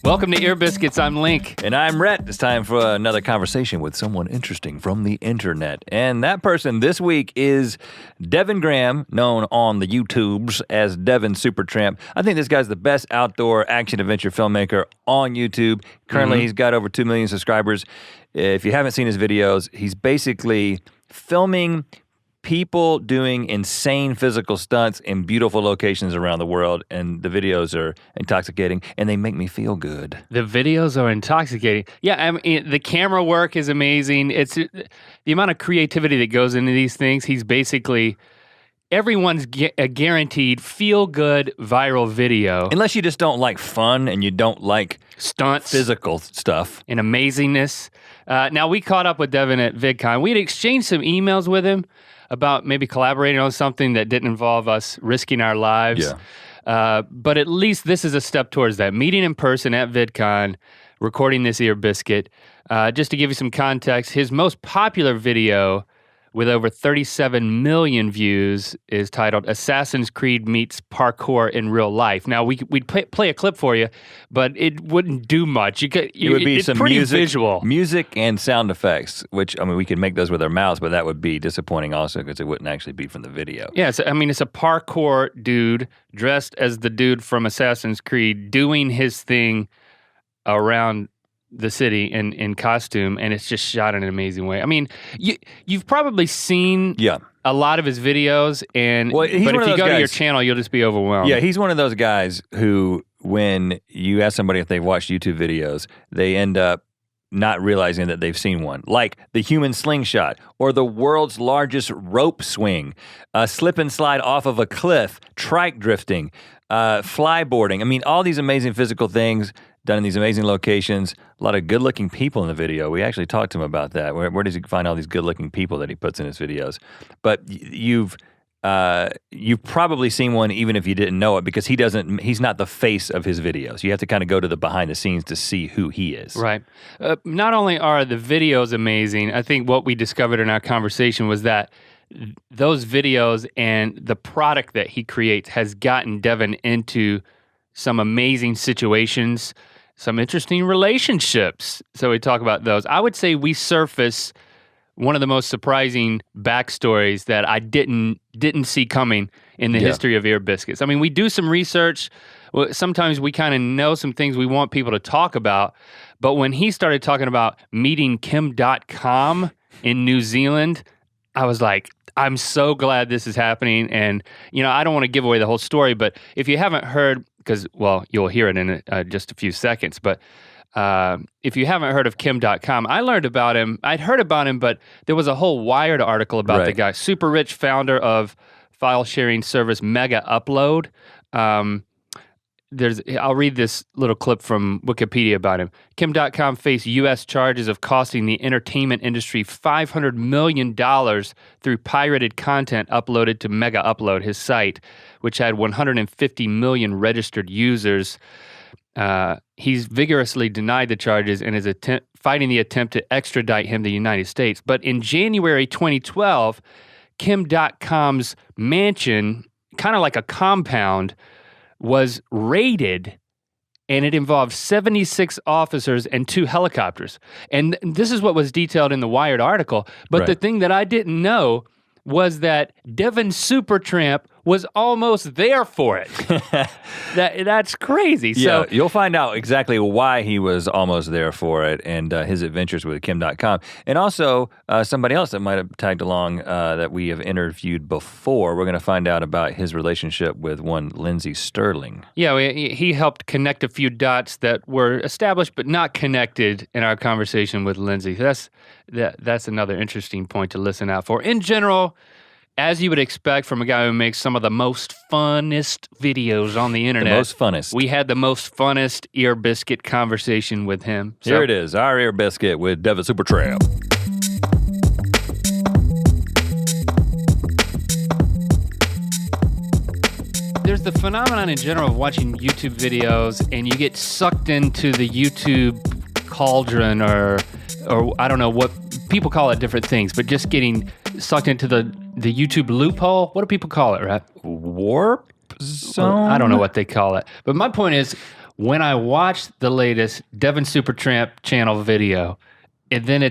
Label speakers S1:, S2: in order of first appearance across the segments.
S1: Welcome to Ear Biscuits, I'm Link.
S2: And I'm Rhett. It's time for another conversation with someone interesting from the internet. And that person this week is Devin Graham, known on the YouTubes as Devin Tramp. I think this guy's the best outdoor action-adventure filmmaker on YouTube. Currently, he's got over 2 million subscribers. If you haven't seen his videos, he's basically filming people doing insane physical stunts in beautiful locations around the world, and the videos are intoxicating, and they make me feel good.
S1: The videos are intoxicating. Yeah, I mean, the camera work is amazing. It's the amount of creativity that goes into these things. He's basically, everyone's a guaranteed feel-good viral video.
S2: Unless you just don't like fun and you don't like
S1: stunts,
S2: physical stuff.
S1: And amazingness. Now, we caught up with Devin at VidCon. We had exchanged some emails with him about maybe collaborating on something that didn't involve us risking our lives.
S2: Yeah.
S1: But at least this is a step towards that. Meeting in person at VidCon, recording this Ear Biscuit. Just to give you some context, his most popular video with over 37 million views is titled Assassin's Creed Meets Parkour in Real Life. Now, we'd play a clip for you, but it wouldn't do much. It would be
S2: some
S1: pretty visual.
S2: Music and sound effects, which, I mean, we could make those with our mouths, but that would be disappointing also because it wouldn't actually be from the video.
S1: Yeah, I mean, it's a parkour dude dressed as the dude from Assassin's Creed doing his thing around the city in costume, and it's just shot in an amazing way. I mean, you've probably seen a lot of his videos, but if you go to your channel, you'll just be overwhelmed.
S2: Yeah, he's one of those guys who, when you ask somebody if they've watched YouTube videos, they end up not realizing that they've seen one. Like the human slingshot, or the world's largest rope swing, slip and slide off of a cliff, trike drifting, flyboarding. I mean, all these amazing physical things done in these amazing locations, a lot of good-looking people in the video. We actually talked to him about that. Where does he find all these good-looking people that he puts in his videos? But you've probably seen one even if you didn't know it, because he's not the face of his videos. You have to kind of go to the behind the scenes to see who he is.
S1: Right. Not only are the videos amazing, I think what we discovered in our conversation was that those videos and the product that he creates has gotten Devin into some amazing situations, some interesting relationships. So we talk about those. I would say we surface one of the most surprising backstories that I didn't see coming in the history of Ear Biscuits. I mean, we do some research. Sometimes we kind of know some things we want people to talk about, but when he started talking about meeting Kim Dotcom in New Zealand, I was like, I'm so glad this is happening. And, I don't want to give away the whole story, but if you haven't heard, because, well, you'll hear it in just a few seconds, but if you haven't heard of Kim Dotcom, I learned about him. I'd heard about him, but there was a whole Wired article about the guy. Super rich founder of file sharing service Megaupload. I'll read this little clip from Wikipedia about him. Kim Dotcom faced U.S. charges of costing the entertainment industry $500 million through pirated content uploaded to Megaupload, his site, which had 150 million registered users. He's vigorously denied the charges and is fighting the attempt to extradite him to the United States. But in January 2012, Kim Dotcom's mansion, kind of like a compound, was raided, and it involved 76 officers and 2 helicopters. And this is what was detailed in the Wired article. But the thing that I didn't know was that Devin Tramp was almost there for it. That's crazy.
S2: Yeah, so you'll find out exactly why he was almost there for it, and his adventures with Kim Dotcom. And also somebody else that might have tagged along that we have interviewed before. We're going to find out about his relationship with one Lindsey Stirling.
S1: Yeah, he helped connect a few dots that were established but not connected in our conversation with Lindsey. That's another interesting point to listen out for. In general, as you would expect from a guy who makes some of the most funnest videos on the internet.
S2: The most funnest.
S1: We had the most funnest Ear Biscuit conversation with him.
S2: Here it is, our Ear Biscuit with Devin Tramp.
S1: There's the phenomenon in general of watching YouTube videos and you get sucked into the YouTube cauldron or I don't know what, people call it different things, but just getting sucked into the YouTube loophole. What do people call it, Rhett?
S2: Warp zone?
S1: Well, I don't know what they call it. But my point is, when I watch the latest Devin Super Tramp channel video, and then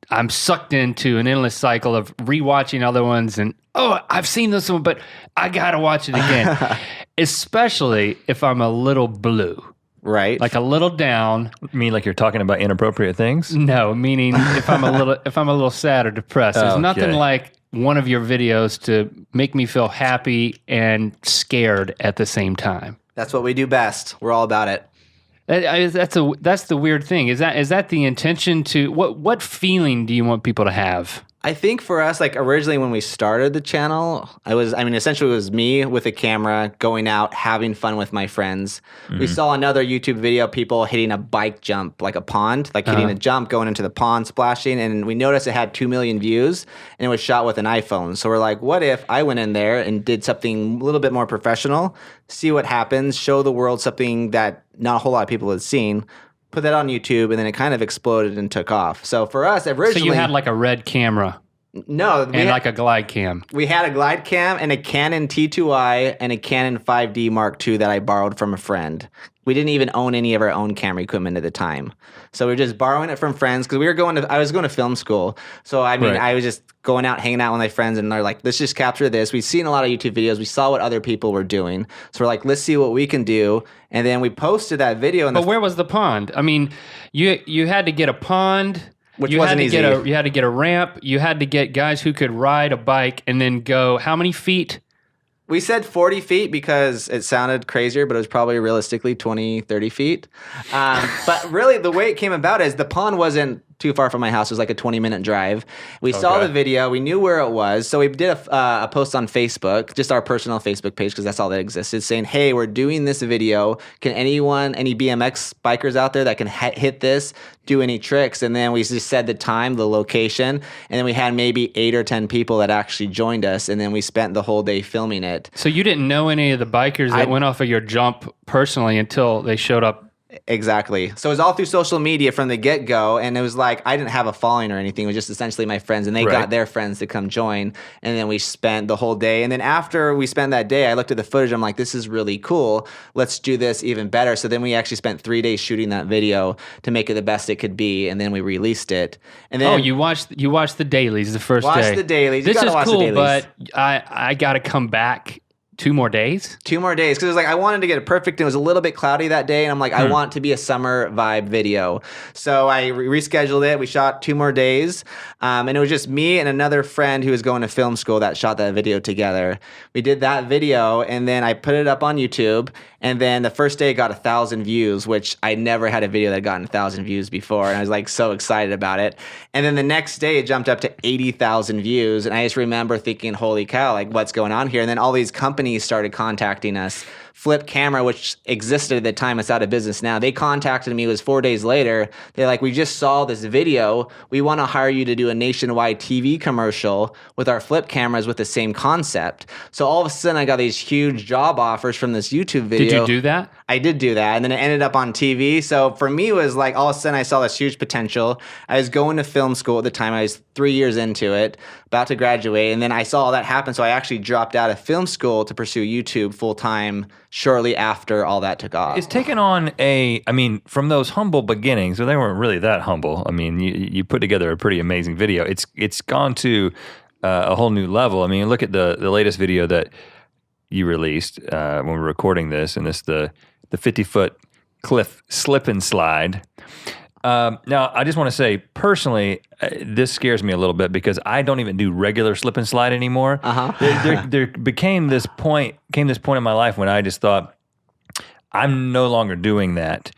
S1: I'm sucked into an endless cycle of rewatching other ones and, oh, I've seen this one, but I gotta watch it again. Especially if I'm a little blue.
S3: Right.
S1: Like a little down.
S2: You mean like you're talking about inappropriate things?
S1: No, meaning if I'm a little sad or depressed. There's nothing like one of your videos to make me feel happy and scared at the same time.
S3: That's what we do best. We're all about it.
S1: That's the weird thing. Is that the intention to what feeling do you want people to have?
S3: I think for us, like originally when we started the channel, essentially it was me with a camera going out, having fun with my friends. Mm-hmm. We saw another YouTube video, people hitting a bike jump, like a pond, like hitting a jump, going into the pond, splashing. And we noticed it had 2 million views and it was shot with an iPhone. So we're like, what if I went in there and did something a little bit more professional, see what happens, show the world something that not a whole lot of people had seen, put that on YouTube, and then it kind of exploded and took off. So for us, originally...
S1: So you had like a red camera.
S3: No.
S1: And like a glide cam.
S3: We had a glide cam and a Canon T2i and a Canon 5D Mark II that I borrowed from a friend. We didn't even own any of our own camera equipment at the time. So we were just borrowing it from friends because I was going to film school. So I was just going out, hanging out with my friends, and they're like, let's just capture this. We've seen a lot of YouTube videos. We saw what other people were doing. So we're like, let's see what we can do. And then we posted that video.
S1: But where was the pond? I mean, you had to get a pond...
S3: Which wasn't easy.
S1: You had to get a ramp. You had to get guys who could ride a bike and then go how many feet?
S3: We said 40 feet because it sounded crazier, but it was probably realistically 20, 30 feet. But really, the way it came about is the pond wasn't too far from my house. It was like a 20-minute drive. We saw the video. We knew where it was. So we did a post on Facebook, just our personal Facebook page, because that's all that existed, saying, hey, we're doing this video. Can any BMX bikers out there that can hit this, do any tricks? And then we just said the time, the location, and then we had maybe 8 or 10 people that actually joined us, and then we spent the whole day filming it.
S1: So you didn't know any of the bikers that went off of your jump personally until they showed up?
S3: Exactly. So it was all through social media from the get-go, and it was like I didn't have a following or anything. It was just essentially my friends, and they got their friends to come join, and then we spent the whole day. And then after we spent that day, I looked at the footage. I'm like, this is really cool. Let's do this even better. So then we actually spent 3 days shooting that video to make it the best it could be, and then we released it. And then
S1: you watched the dailies the first day.
S3: Watched the dailies.
S1: This is cool, but I got to come back 2 more days?
S3: 2 more days, because it was like I wanted to get it perfect, and it was a little bit cloudy that day, and I'm like, I want to be a summer vibe video. So I rescheduled it. We shot 2 more days, and it was just me and another friend who was going to film school that shot that video together. We did that video, and then I put it up on YouTube, and then the first day it got 1,000 views, which I never had a video that got 1,000 views before, and I was like so excited about it. And then the next day it jumped up to 80,000 views, and I just remember thinking, holy cow, like what's going on here? And then all these companies started contacting us. Flip Camera, which existed at the time, it's out of business now. They contacted me. It was 4 days later. They're like, we just saw this video. We want to hire you to do a nationwide TV commercial with our flip cameras with the same concept. So all of a sudden, I got these huge job offers from this YouTube video.
S1: Did you do that?
S3: I did do that, and then it ended up on TV. So for me, it was like all of a sudden I saw this huge potential. I was going to film school at the time. I was 3 years into it, about to graduate, and then I saw all that happen. So I actually dropped out of film school to pursue YouTube full-time shortly after all that took off.
S2: It's taken on from those humble beginnings, so they weren't really that humble. I mean, you put together a pretty amazing video. It's gone to a whole new level. I mean, look at the latest video that you released when we were recording this, and the 50-foot cliff slip and slide. Now, I just want to say, personally, this scares me a little bit because I don't even do regular slip and slide anymore. There came this point in my life when I just thought, I'm no longer doing that.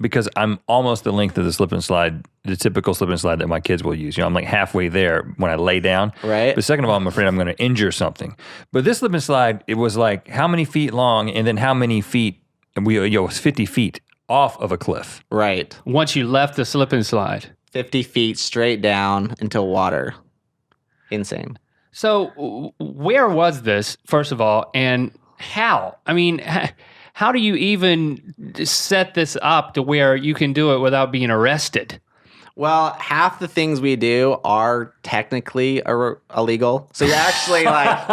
S2: Because I'm almost the length of the slip and slide, the typical slip and slide that my kids will use. I'm like halfway there when I lay down.
S3: Right.
S2: But second of all, I'm afraid I'm going to injure something. But this slip and slide, it was like how many feet long and then how many feet, it was 50 feet off of a cliff.
S3: Right.
S1: Once you left the slip and slide.
S3: 50 feet straight down into water. Insane.
S1: So where was this, first of all, and how? I mean, how do you even set this up to where you can do it without being arrested?
S3: Well, half the things we do are technically illegal. So you're actually like,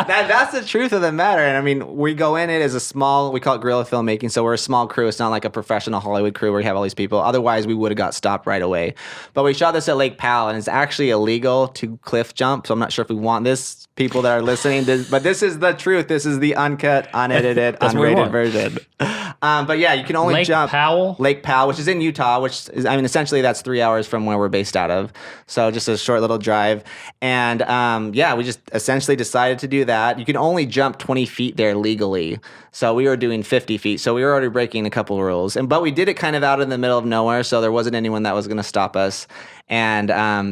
S3: that's the truth of the matter. And I mean, we go in it as a small, we call it guerrilla filmmaking. So we're a small crew. It's not like a professional Hollywood crew where you have all these people. Otherwise, we would have got stopped right away. But we shot this at Lake Powell, and it's actually illegal to cliff jump. So I'm not sure if we want this, people that are listening, but this is the truth. This is the uncut, unedited, unrated version. But yeah, you can only jump Lake Powell, which is in Utah, which is, I mean, essentially that's 3 hours from where we're based out of. So just a short little drive. And yeah, we just essentially decided to do that. You can only jump 20 feet there legally. So we were doing 50 feet. So we were already breaking a couple of rules. But we did it kind of out in the middle of nowhere. So there wasn't anyone that was going to stop us. And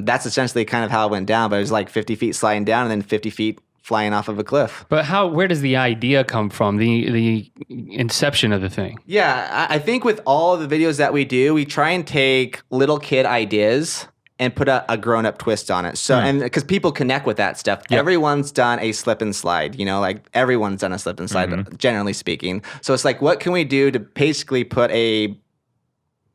S3: that's essentially kind of how it went down. But it was like 50 feet sliding down and then 50 feet flying off of a cliff.
S1: But where does the idea come from? The inception of the thing?
S3: Yeah, I think with all the videos that we do, we try and take little kid ideas and put a grown-up twist on it. So, and because people connect with that stuff. Yep. Everyone's done a slip and slide, like everyone's done a slip and slide, generally speaking. So it's like, what can we do to basically put a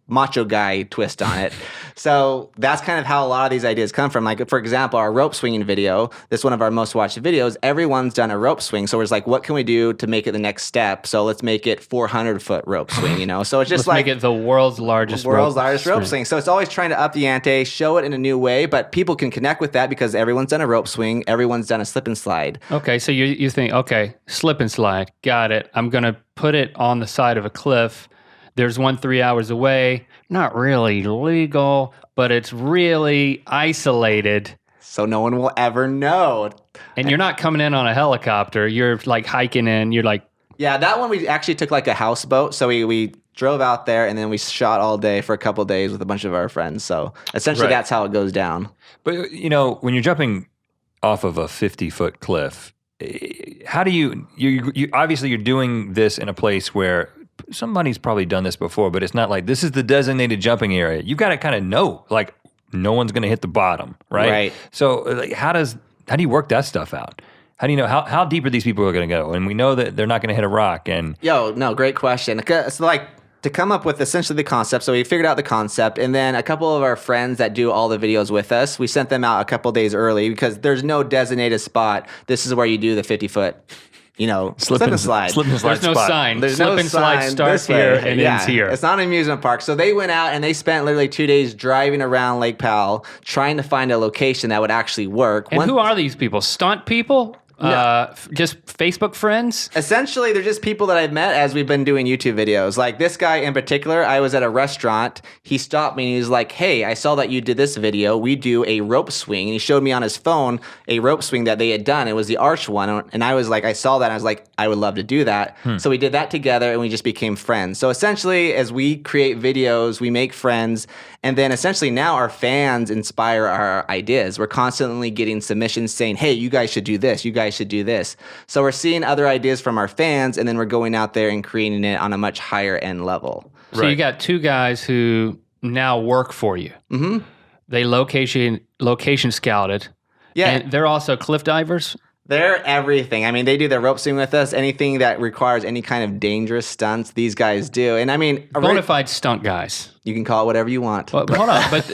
S3: macho guy twist on it? So that's kind of how a lot of these ideas come from. Like, for example, our rope swinging video, this is one of our most watched videos. Everyone's done a rope swing. So it's like, what can we do to make it the next step? So let's make it 400-foot rope swing, So it's just
S1: let's make it the world's largest
S3: rope swing. So it's always trying to up the ante, show it in a new way, but people can connect with that because everyone's done a rope swing. Everyone's done a slip and slide.
S1: Okay, so you think, okay, slip and slide, got it. I'm going to put it on the side of a cliff. There's one 3 hours away. Not really legal, but it's really isolated.
S3: So no one will ever know.
S1: And you're not coming in on a helicopter. You're like hiking in. You're like...
S3: Yeah, that one we actually took like a houseboat. So we drove out there and then we shot all day for a couple of days with a bunch of our friends. So essentially that's how it goes down.
S2: But when you're jumping off of a 50-foot cliff, how do you obviously you're doing this in a place where somebody's probably done this before, but it's not like this is the designated jumping area. You've got to kind of know, like, no one's going to hit the bottom, right? Right. So like, how do you work that stuff out? How do you know how deep are these people are going to go? And we know that they're not going to hit a rock. And
S3: great question. So like, to come up with essentially the concept, so we figured out the concept, and then a couple of our friends that do all the videos with us, we sent them out a couple days early because there's no designated spot. This is where you do the 50-foot. Slip and slide.
S1: Slip and slide. There's no sign. There's slip and slide starts here and ends here.
S3: It's not an amusement park. So they went out and they spent literally 2 days driving around Lake Powell trying to find a location that would actually work.
S1: And who are these people? Stunt people? No. Just Facebook friends?
S3: Essentially, they're just people that I've met as we've been doing YouTube videos. Like this guy in particular, I was at a restaurant. He stopped me and he was like, hey, I saw that you did this video. We do a rope swing. And he showed me on his phone a rope swing that they had done. It was the arch one. And I was like, I saw that. And I was like, I would love to do that. So we did that together and we just became friends. So essentially, as we create videos, we make friends. And then essentially now our fans inspire our ideas. We're constantly getting submissions saying, hey, you guys should do this. You guys should do this. So we're seeing other ideas from our fans, and then we're going out there and creating it on a much higher end level.
S1: So you got two guys who now work for you. Mm-hmm. They location scouted. Yeah. And they're also cliff divers.
S3: They're everything. I mean, they do their rope swing with us. Anything that requires any kind of dangerous stunts, these guys do. And I mean,
S1: bona fide stunt guys.
S3: You can call it whatever you want.
S1: Well, hold on, but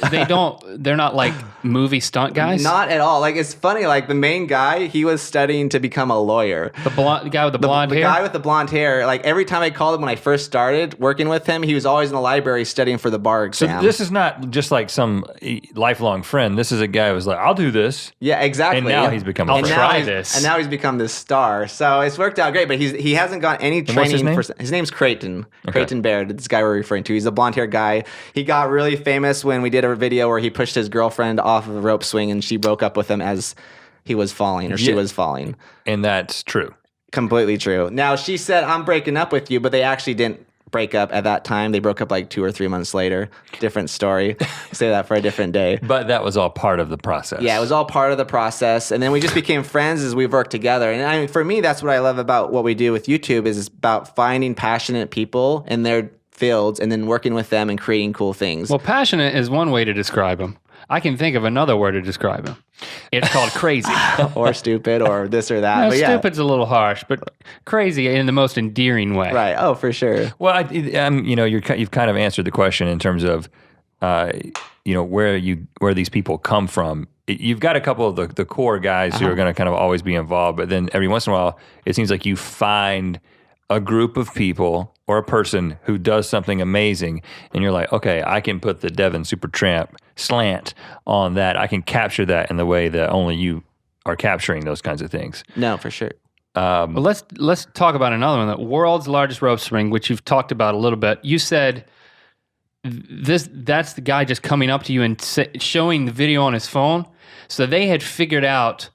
S1: they're not like movie stunt guys?
S3: Not at all. Like, it's funny, like the main guy, he was studying to become a lawyer.
S1: The guy with the blonde hair?
S3: The guy with the blonde hair. Like, every time I called him when I first started working with him, he was always in the library studying for the bar exam.
S2: So this is not just like some lifelong friend. This is a guy who was like, I'll do this.
S3: Yeah, exactly.
S2: And now he's become a friend.
S1: Try this.
S3: And now he's become this star. So it's worked out great, but he hasn't got any training. His name's Creighton. Okay. Creighton Baird, this guy we're referring to. He's a blonde hair guy. He got really famous when we did a video where he pushed his girlfriend off of a rope swing and she broke up with him as he was falling, or she was falling.
S2: And that's true.
S3: Completely true. Now, she said, I'm breaking up with you, but they actually didn't break up at that time. They broke up like 2 or 3 months later. Different story. Say that for a different day.
S2: But that was all part of the process.
S3: Yeah, it was all part of the process. And then we just became friends as we worked together. And I mean, for me, that's what I love about what we do with YouTube is it's about finding passionate people in their fields and then working with them and creating cool things.
S1: Well, passionate is one way to describe them. I can think of another word to describe him. It's called crazy.
S3: Or stupid or this or that.
S1: No,
S3: but
S1: stupid's a little harsh, but crazy in the most endearing way.
S3: Right. Oh, for sure.
S2: Well, you've kind of answered the question in terms of where these people come from. You've got a couple of the core guys who are going to kind of always be involved, but then every once in a while, it seems like you find a group of people or a person who does something amazing, and you're like, okay, I can put the Devin Super Tramp slant on that. I can capture that in the way that only you are capturing those kinds of things.
S3: No, for sure.
S1: Well, let's talk about another one, the world's largest rope swing, which you've talked about a little bit. You said that's the guy just coming up to you and showing the video on his phone. So they had figured out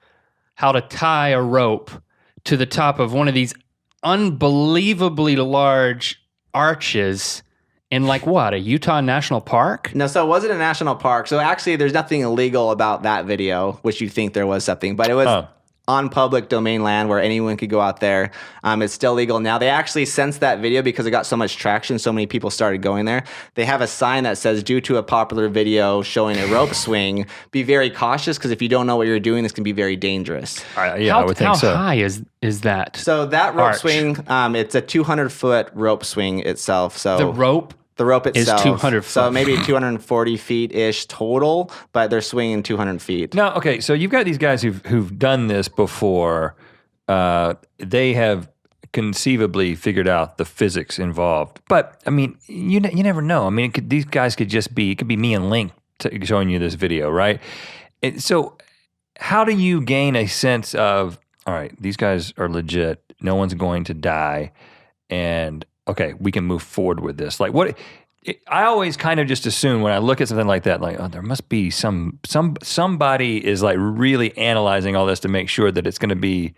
S1: how to tie a rope to the top of one of these unbelievably large arches in a Utah National Park?
S3: No, so it wasn't a national park. So actually there's nothing illegal about that video, which you'd think there was something, but it was on public domain land where anyone could go out there. It's still legal now. They actually, since that video, because it got so much traction, so many people started going there, they have a sign that says, due to a popular video showing a rope swing, be very cautious, because if you don't know what you're doing, this can be very dangerous.
S2: I would think so.
S1: How high is that?
S3: So that rope swing, it's a 200-foot rope swing itself. So
S1: the rope
S3: itself
S1: is 200 feet.
S3: So maybe 240 feet-ish total, but they're swinging 200 feet.
S2: No, okay, so you've got these guys who've done this before. They have conceivably figured out the physics involved. But, I mean, you never know. I mean, these guys could be me and Link showing you this video, right? So how do you gain a sense of, all right, these guys are legit, no one's going to die, and okay, we can move forward with this. I always kind of just assume when I look at something like that, like, oh, there must be somebody is like really analyzing all this to make sure that it's going to be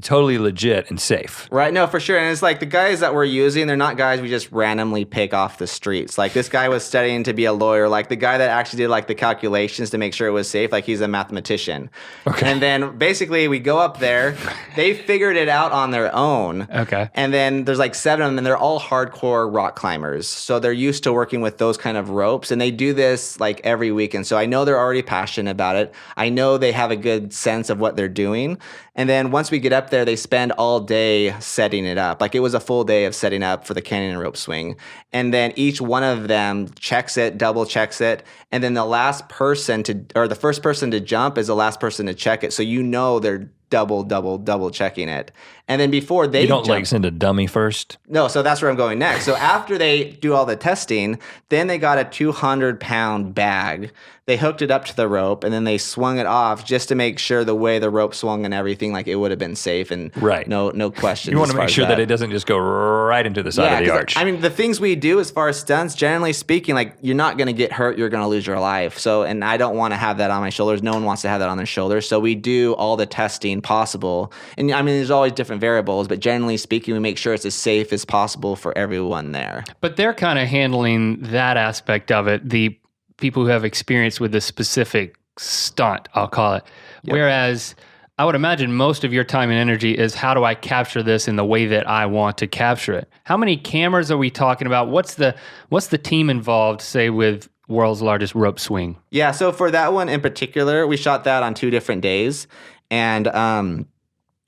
S2: totally legit and safe.
S3: Right, no, for sure. And it's like the guys that we're using, they're not guys we just randomly pick off the streets. Like this guy was studying to be a lawyer. Like the guy that actually did like the calculations to make sure it was safe, like he's a mathematician. Okay. And then basically we go up there, they figured it out on their own.
S1: Okay.
S3: And then there's like 7 of them, and they're all hardcore rock climbers. So they're used to working with those kind of ropes, and they do this like every weekend. So I know they're already passionate about it. I know they have a good sense of what they're doing. And then once we get up there, they spend all day setting it up. Like it was a full day of setting up for the canyon rope swing. And then each one of them checks it, double checks it. And then the first person to jump is the last person to check it. So you know they're double checking it. And then before they
S2: jump, like send a dummy first?
S3: No, so that's where I'm going next. So after they do all the testing, then they got a 200-pound bag. They hooked it up to the rope, and then they swung it off just to make sure the way the rope swung and everything, like it would have been safe and no questions.
S2: You want to make sure that it doesn't just go right into the side of the arch.
S3: I mean, the things we do as far as stunts, generally speaking, like you're not going to get hurt, you're going to lose your life. So, and I don't want to have that on my shoulders. No one wants to have that on their shoulders. So we do all the testing possible. And I mean, there's always different variables, but generally speaking, we make sure it's as safe as possible for everyone there.
S1: But they're kind of handling that aspect of it, the people who have experience with the specific stunt, I'll call it. Yep. Whereas I would imagine most of your time and energy is how do I capture this in the way that I want to capture it? How many cameras are we talking about? What's the team involved, say, with world's largest rope swing? Yeah,
S3: so for that one in particular, we shot that on 2 different days. And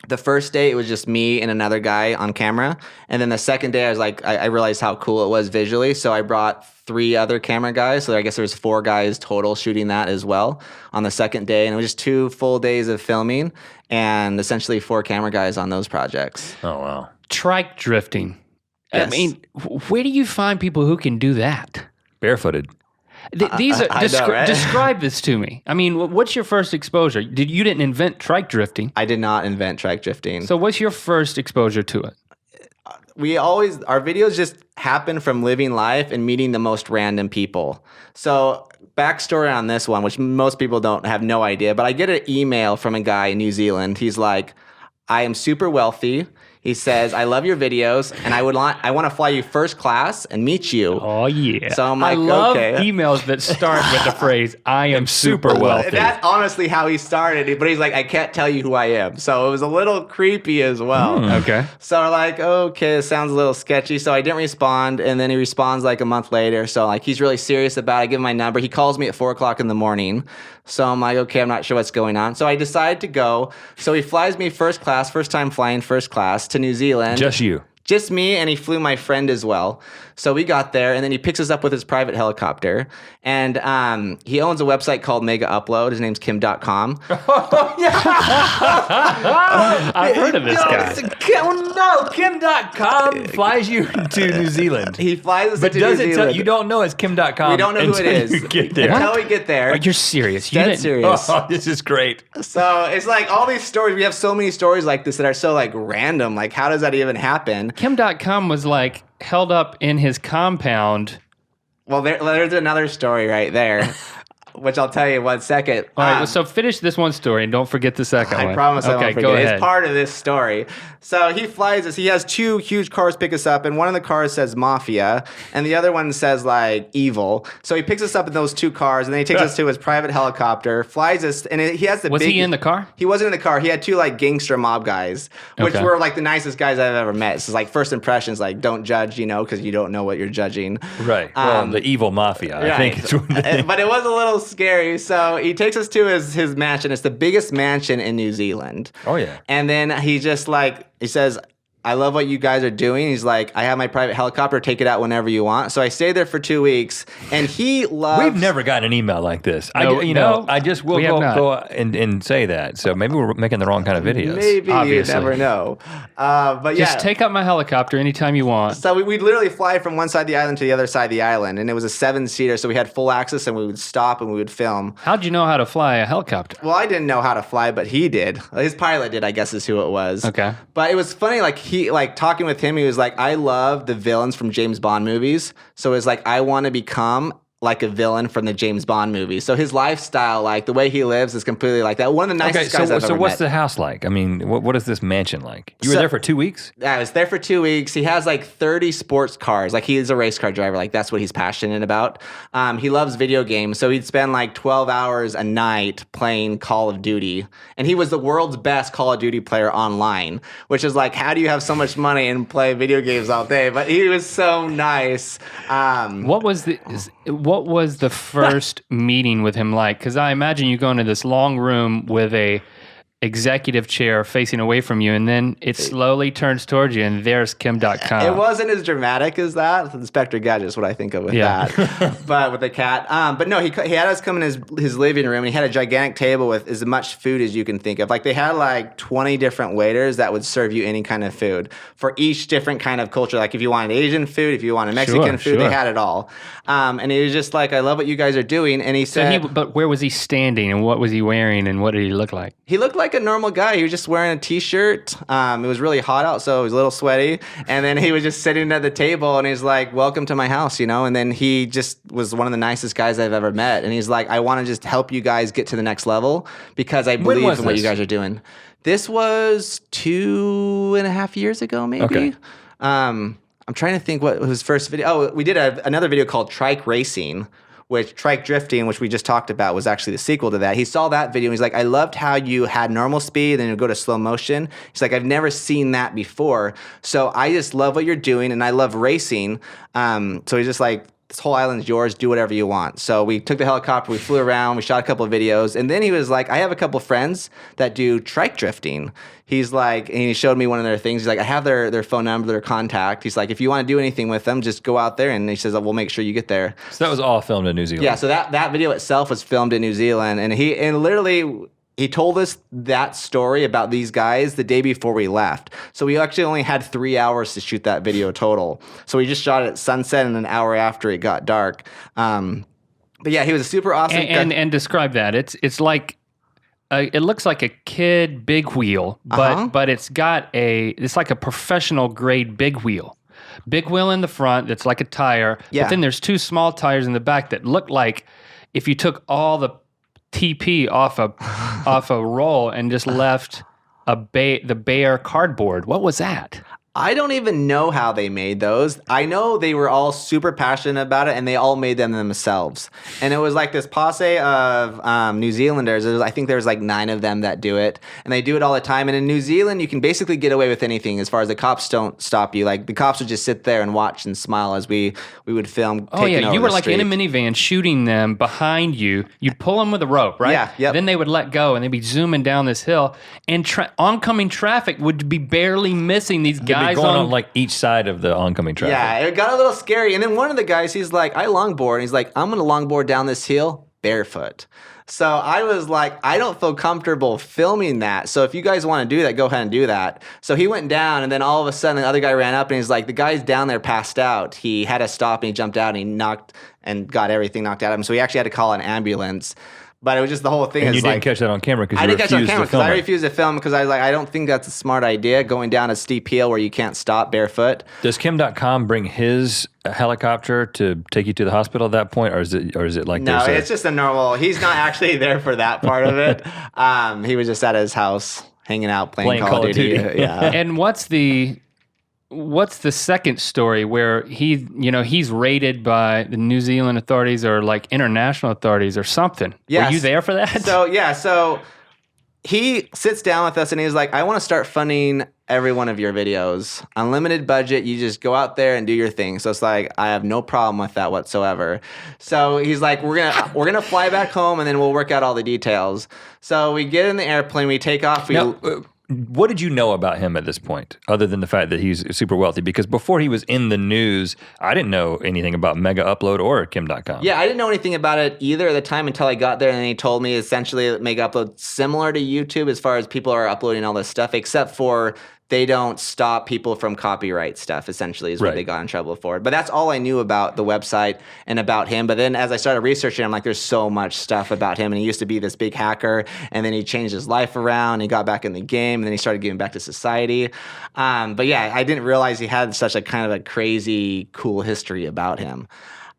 S3: the first day, it was just me and another guy on camera. And then the second day, I was like, I realized how cool it was visually. So I brought 3 other camera guys. So I guess there's 4 guys total shooting that as well on the second day. And it was just 2 full days of filming and essentially 4 camera guys on those projects.
S2: Oh, wow.
S1: Trike drifting.
S3: Yes.
S1: I mean, where do you find people who can do that?
S2: Barefooted.
S1: Describe this to me. I mean, what's your first exposure? You didn't invent trike drifting.
S3: I did not invent trike drifting.
S1: So what's your first exposure to it?
S3: Our videos just happen from living life and meeting the most random people. So backstory on this one, which most people have no idea, but I get an email from a guy in New Zealand. He's like, I am super wealthy. He says, I love your videos, and I want to fly you first class and meet you.
S1: Oh, yeah.
S3: So I'm like,
S1: I love
S3: okay.
S1: emails that start with the phrase, I am super wealthy.
S3: That's honestly how he started, but he's like, I can't tell you who I am. So it was a little creepy as well.
S1: Okay.
S3: So we're like, okay, it sounds a little sketchy. So I didn't respond, and then he responds like a month later. So like he's really serious about it. I give him my number. He calls me at 4 o'clock in the morning. So I'm like, okay, I'm not sure what's going on. So I decide to go. So he flies me first time flying first class to New Zealand.
S2: Just you.
S3: just me, and he flew my friend as well. So we got there, and then he picks us up with his private helicopter. And he owns a website called Megaupload. His name's Kim Dotcom.
S1: I've heard of this guy.
S2: No, Kim Dotcom flies you to New Zealand.
S3: He flies us
S2: But
S3: to New
S2: doesn't
S3: Zealand.
S2: you don't know it's Kim Dotcom.
S3: We don't know who it
S2: until
S3: is.
S2: You get there.
S3: Until we get there.
S1: Oh, you're serious. You
S3: Dead
S1: didn't-
S3: serious.
S2: Oh, this is great.
S3: So it's like all these stories. We have so many stories like this that are so like random. Like, how does that even happen?
S1: Kim.com was like held up in his compound.
S3: Well, there's another story right there, which I'll tell you in 1 second.
S1: All right, so finish this one story and don't forget the second one.
S3: I promise I won't
S1: Okay,
S3: forget.
S1: go ahead.
S3: It's part of this story. So he flies us. He has 2 huge cars pick us up, and one of the cars says Mafia, and the other one says like Evil. So he picks us up in those 2 cars, and then he takes us to his private helicopter, flies us, and he has the
S1: Was
S3: big...
S1: he in the car?
S3: He wasn't in the car. He had 2 like gangster mob guys, which
S1: Okay.
S3: were like the nicest guys I've ever met. So it's like first impressions, like don't judge, because you don't know what you're judging.
S2: Right. Well, the evil mafia, I think. It's what
S3: But it was a little scary. So he takes us to his mansion. It's the biggest mansion in New Zealand.
S2: Oh, yeah.
S3: And then he just he says, I love what you guys are doing. He's like, I have my private helicopter, take it out whenever you want. So I stayed there for 2 weeks, and he loves...
S2: We've never gotten an email like this.
S1: No,
S2: I just will
S1: we have not.
S2: go and say that. So maybe we're making the wrong kind of videos.
S3: Maybe
S1: Obviously.
S3: you never know. But yeah.
S1: Just take up my helicopter anytime you want.
S3: So we'd literally fly from one side of the island to the other side of the island, and it was a 7-seater, so we had full access, and we would stop and we would film.
S1: How'd you know how to fly a helicopter?
S3: Well, I didn't know how to fly, but he did. His pilot did, I guess, is who it was.
S1: Okay.
S3: But it was funny, talking with him, he was like, I love the villains from James Bond movies. So it was like, I want to become like a villain from the James Bond movies. So his lifestyle, like the way he lives, is completely like that. One of the nicest guys I've ever met.
S2: So what's the house like? I mean, what is this mansion like? You were there for 2 weeks?
S3: I was there for 2 weeks. He has like 30 sports cars. Like he's a race car driver. Like that's what he's passionate about. He loves video games. So he'd spend like 12 hours a night playing Call of Duty. And he was the world's best Call of Duty player online, which is like, how do you have so much money and play video games all day? But he was so nice.
S1: What was the first meeting with him like? Because I imagine you go into this long room with a executive chair facing away from you, and then it slowly turns towards you, and there's Kim.com.
S3: It wasn't as dramatic as that. Inspector Gadget is what I think of with that. But with the cat. But no, he had us come in his living room, and he had a gigantic table with as much food as you can think of. Like they had like 20 different waiters that would serve you any kind of food for each different kind of culture. Like if you wanted Asian food, if you wanted Mexican food, they had it all. And he was just like, I love what you guys are doing. And he said...
S1: But where was he standing, and what was he wearing, and what did he look like?
S3: He looked like a normal guy. He was just wearing a t-shirt. It was really hot out, so he was a little sweaty. And then he was just sitting at the table, and he's like, welcome to my house, And then he just was one of the nicest guys I've ever met. And he's like, I want to just help you guys get to the next level because I believe in what you guys are doing. This was 2.5 years ago, maybe.
S2: Okay.
S3: I'm trying to think what his first video. Oh, we did another video called Trike Racing, which Trike Drifting, which we just talked about, was actually the sequel to that. He saw that video and he's like, I loved how you had normal speed and you go to slow motion. He's like, I've never seen that before. So I just love what you're doing and I love racing. So he's just like, this whole island's yours, do whatever you want. So we took the helicopter, we flew around, we shot a couple of videos, and then he was like, I have a couple of friends that do trike drifting. He's like, and he showed me one of their things. He's like, I have their phone number, their contact. He's like, if you want to do anything with them, just go out there. And he says, we'll make sure you get there.
S2: So that was all filmed in New Zealand?
S3: Yeah, so that video itself was filmed in New Zealand. And literally... he told us that story about these guys the day before we left. So we actually only had 3 hours to shoot that video total. So we just shot it at sunset and an hour after it got dark. But yeah, he was a super awesome guy.
S1: And describe that. It's like it looks like a kid big wheel, but it's like a professional grade big wheel. Big wheel in the front that's like a tire.
S3: Yeah.
S1: But then there's 2 small tires in the back that look like if you took all the TP off a roll and just left the bare cardboard. What was that?
S3: I don't even know how they made those. I know they were all super passionate about it, and they all made them themselves. And it was like this posse of New Zealanders. I think there's like 9 of them that do it, and they do it all the time. And in New Zealand, you can basically get away with anything as far as the cops don't stop you. Like the cops would just sit there and watch and smile as we would film.
S1: Oh yeah, you were like
S3: street.
S1: in a minivan shooting them behind you. You'd pull them with a rope, right?
S3: Yeah. Yep.
S1: Then they would let go, and they'd be zooming down this hill, and oncoming traffic would be barely missing these guys. guys
S2: you're going on like each side of the oncoming traffic.
S3: Yeah, it got a little scary. And then one of the guys, he's like, I longboard. And he's like, I'm going to longboard down this hill barefoot. So I was like, I don't feel comfortable filming that. So if you guys want to do that, go ahead and do that. So he went down, and then all of a sudden the other guy ran up and he's like, the guy's down there passed out. He had to stop and he jumped out and he knocked and got everything knocked out of him. So he actually had to call an ambulance. But it was just the whole thing.
S2: And
S3: is
S2: you didn't
S3: like,
S2: catch that on camera because
S3: I
S2: you
S3: didn't catch it on
S2: refused
S3: camera
S2: to film
S3: I
S2: it.
S3: refused to film because I was like, I don't think that's a smart idea going down a steep hill where you can't stop barefoot.
S2: Does Kim Dotcom bring his helicopter to take you to the hospital at that point, or is it like
S3: No, it's just a normal. He's not actually there for that part of it. He was just at his house hanging out playing Call of Duty. Yeah.
S1: And what's the second story where he's raided by the New Zealand authorities or like international authorities or something?
S3: Yes.
S1: Were you there for that?
S3: So he sits down with us and he's like, I want to start funding every one of your videos. Unlimited budget, you just go out there and do your thing. So it's like, I have no problem with that whatsoever. So he's like, we're gonna fly back home and then we'll work out all the details. So we get in the airplane, we take off.
S2: What did you know about him at this point, other than the fact that he's super wealthy? Because before he was in the news, I didn't know anything about Megaupload or Kim Dotcom.
S3: Yeah, I didn't know anything about it either at the time until I got there, and then he told me essentially that Megaupload similar to YouTube as far as people are uploading all this stuff, except for they don't stop people from copyright stuff, essentially, is what they got in trouble for. But that's all I knew about the website and about him. But then as I started researching, I'm like, there's so much stuff about him. And he used to be this big hacker, and then he changed his life around. He got back in the game, and then he started giving back to society. But yeah, I didn't realize he had such a kind of a crazy, cool history about him.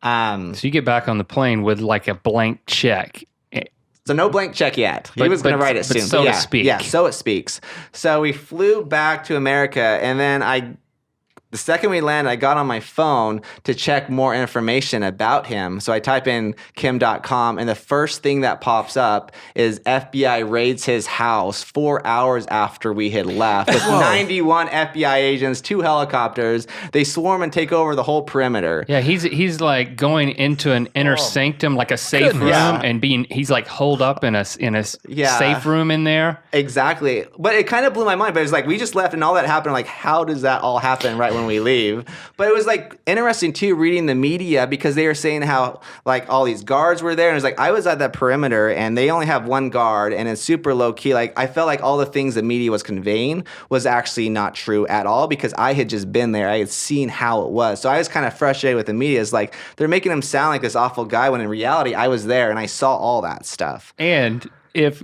S1: So you get back on the plane with like a blank check.
S3: So no blank check yet. He was going to write it soon.
S1: So to speak.
S3: Yeah, so it speaks. So we flew back to America, and then the second we landed, I got on my phone to check more information about him. So I type in Kim.com, and the first thing that pops up is FBI raids his house 4 hours after we had left with 91 FBI agents, 2 helicopters. They swarm and take over the whole perimeter.
S1: Yeah, he's like going into an inner sanctum, like a safe room, and he's like holed up in a safe room in there.
S3: Exactly. But it kind of blew my mind. But it's like, we just left and all that happened. I'm like, how does that all happen right when we leave? But it was like interesting too, reading the media, because they were saying how like all these guards were there. And it's like, I was at that perimeter and they only have one guard and it's super low key. Like I felt like all the things the media was conveying was actually not true at all, because I had just been there. I had seen how it was. So I was kind of frustrated with the media. It's like, they're making him sound like this awful guy when in reality I was there and I saw all that stuff.
S1: And if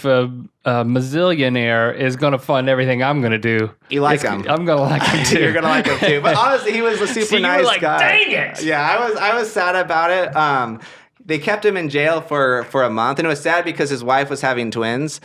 S1: a mazillionaire is going to fund everything I'm going to do,
S3: you like him.
S1: I'm going to like him too.
S3: You're going to like him too. But honestly, he was a super nice
S1: you were like,
S3: guy.
S1: Dang it!
S3: Yeah, I was sad about it. They kept him in jail for a month, and it was sad because his wife was having twins,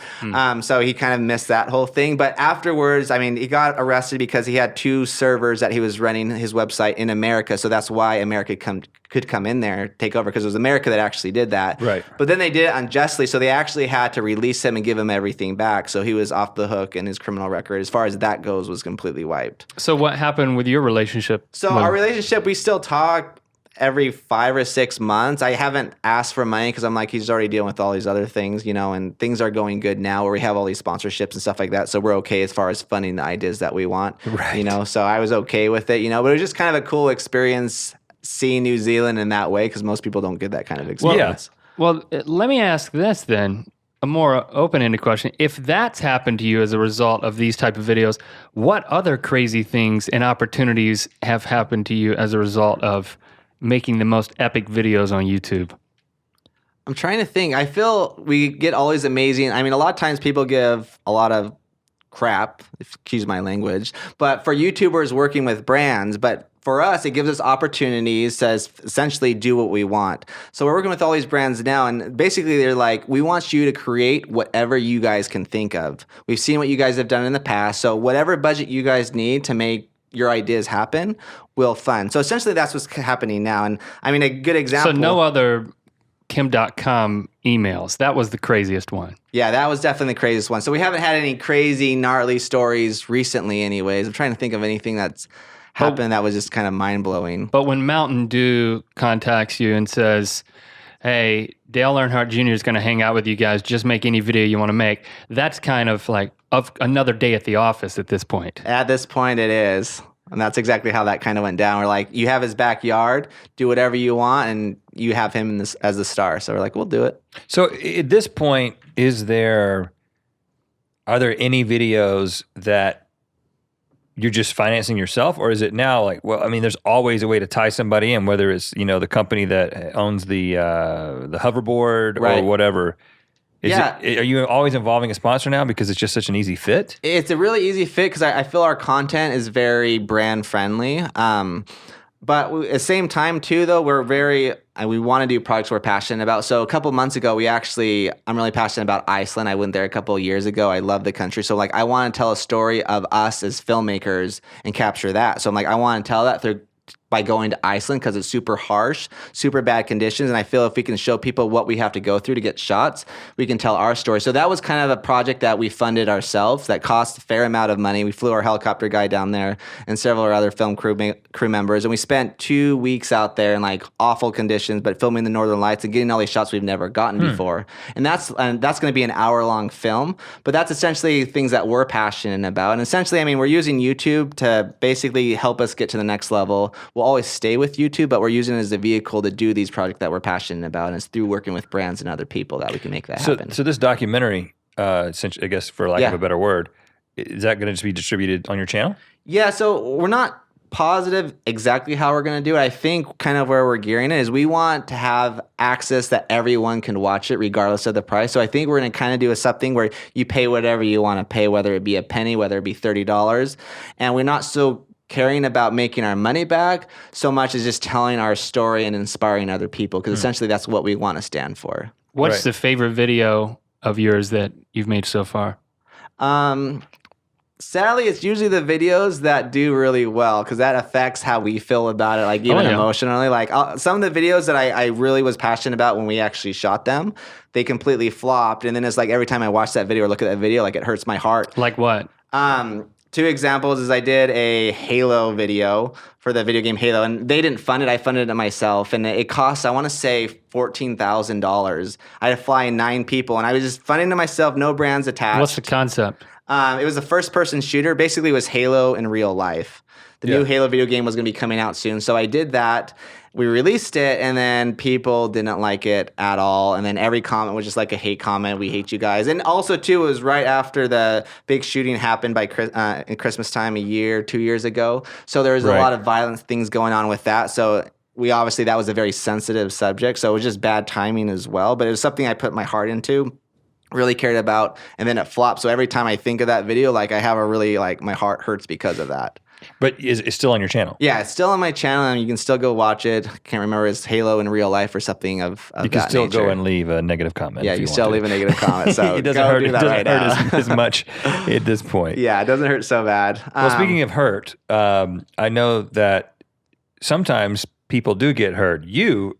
S3: so he kind of missed that whole thing. But afterwards, I mean, he got arrested because he had 2 servers that he was running his website in America, so that's why America could come in there, take over, because it was America that actually did that.
S2: Right.
S3: But then they did it unjustly, so they actually had to release him and give him everything back, so he was off the hook, and his criminal record, as far as that goes, was completely wiped.
S1: So what happened with your relationship?
S3: So our relationship, we still talk every 5 or 6 months. I haven't asked for money because I'm like, he's already dealing with all these other things, and things are going good now where we have all these sponsorships and stuff like that. So we're okay as far as funding the ideas that we want, so I was okay with it, but it was just kind of a cool experience seeing New Zealand in that way, because most people don't get that kind of experience.
S1: Well, let me ask this then, a more open-ended question. If that's happened to you as a result of these type of videos, what other crazy things and opportunities have happened to you as a result of making the most epic videos on YouTube?
S3: I'm trying to think. I feel we get all these amazing, a lot of times people give a lot of crap, excuse my language, but for YouTubers working with brands, but for us, it gives us opportunities to essentially do what we want. So we're working with all these brands now, and basically they're like, we want you to create whatever you guys can think of. We've seen what you guys have done in the past, so whatever budget you guys need to make your ideas happen, we'll fund. So essentially that's what's happening now. And a good example.
S1: So no other Kim.com emails. That was the craziest one.
S3: Yeah, that was definitely the craziest one. So we haven't had any crazy, gnarly stories recently anyways. I'm trying to think of anything that's happened that was just kind of mind-blowing.
S1: But when Mountain Dew contacts you and says, hey, Dale Earnhardt Jr. is going to hang out with you guys. Just make any video you want to make. That's kind of like of another day at the office at this point.
S3: At this point, it is. And that's exactly how that kind of went down. We're like, you have his backyard, do whatever you want, and you have him as the star. So we're like, we'll do it.
S2: So at this point, are there any videos that you're just financing yourself, or is it now like, well, I mean, there's always a way to tie somebody in, whether it's, the company that owns the hoverboard or whatever. Are you always involving a sponsor now because it's just such an easy fit?
S3: It's a really easy fit because I feel our content is very brand friendly. But at the same time too, though, we want to do projects we're passionate about. So a couple months ago, I'm really passionate about Iceland. I went there a couple of years ago. I love the country. So like, I want to tell a story of us as filmmakers and capture that. So I'm like, I want to tell that by going to Iceland because it's super harsh, super bad conditions. And I feel if we can show people what we have to go through to get shots, we can tell our story. So that was kind of a project that we funded ourselves that cost a fair amount of money. We flew our helicopter guy down there and several other film crew members. And we spent 2 weeks out there in like awful conditions, but filming the Northern Lights and getting all these shots we've never gotten before. And that's going to be an hour-long film. But that's essentially things that we're passionate about. And essentially, I mean, we're using YouTube to basically help us get to the next level. We'll always stay with YouTube, but we're using it as a vehicle to do these projects that we're passionate about. And it's through working with brands and other people that we can make that happen.
S2: So this documentary, I guess for lack of a better word, is that going to just be distributed on your channel? Yeah,
S3: so we're not positive exactly how we're going to do it. I think kind of where we're gearing it is we want to have access that everyone can watch it regardless of the price. So I think we're going to kind of do something where you pay whatever you want to pay, whether it be a penny, whether it be $30. And we're not so caring about making our money back so much as just telling our story and inspiring other people, because essentially that's what we want to stand for.
S1: What's the favorite video of yours that you've made so far?
S3: Sadly, it's usually the videos that do really well because that affects how we feel about it, like even emotionally. Like some of the videos that I really was passionate about when we actually shot them, they completely flopped. And then it's like every time I watch that video or look at that video, like it hurts my heart.
S1: Like what?
S3: 2 examples is I did a Halo video for the video game Halo, and they didn't fund it. I funded it myself, and it cost, I want to say, $14,000. I had to fly 9 people, and I was just funding it myself, no brands attached.
S1: What's the concept?
S3: It was a first-person shooter. Basically, it was Halo in real life. The new Halo video game was going to be coming out soon, so I did that. We released it, and then people didn't like it at all. And then every comment was just like a hate comment. We hate you guys. And also, too, it was right after the big shooting happened in Christmas time 2 years ago. So there was a lot of violent things going on with that. So that was a very sensitive subject. So it was just bad timing as well. But it was something I put my heart into, really cared about, and then it flopped. So every time I think of that video, like I have my heart hurts because of that.
S2: But it's still on your channel?
S3: Yeah, it's still on my channel, and you can still go watch it. I can't remember, it's Halo in real life or something of
S2: you can
S3: that
S2: still
S3: nature.
S2: go and leave a negative comment.
S3: Yeah, you still leave a negative comment. So
S2: it doesn't hurt as much at this point.
S3: Yeah, it doesn't hurt so bad.
S2: Well, speaking of hurt, I know that sometimes people do get hurt. You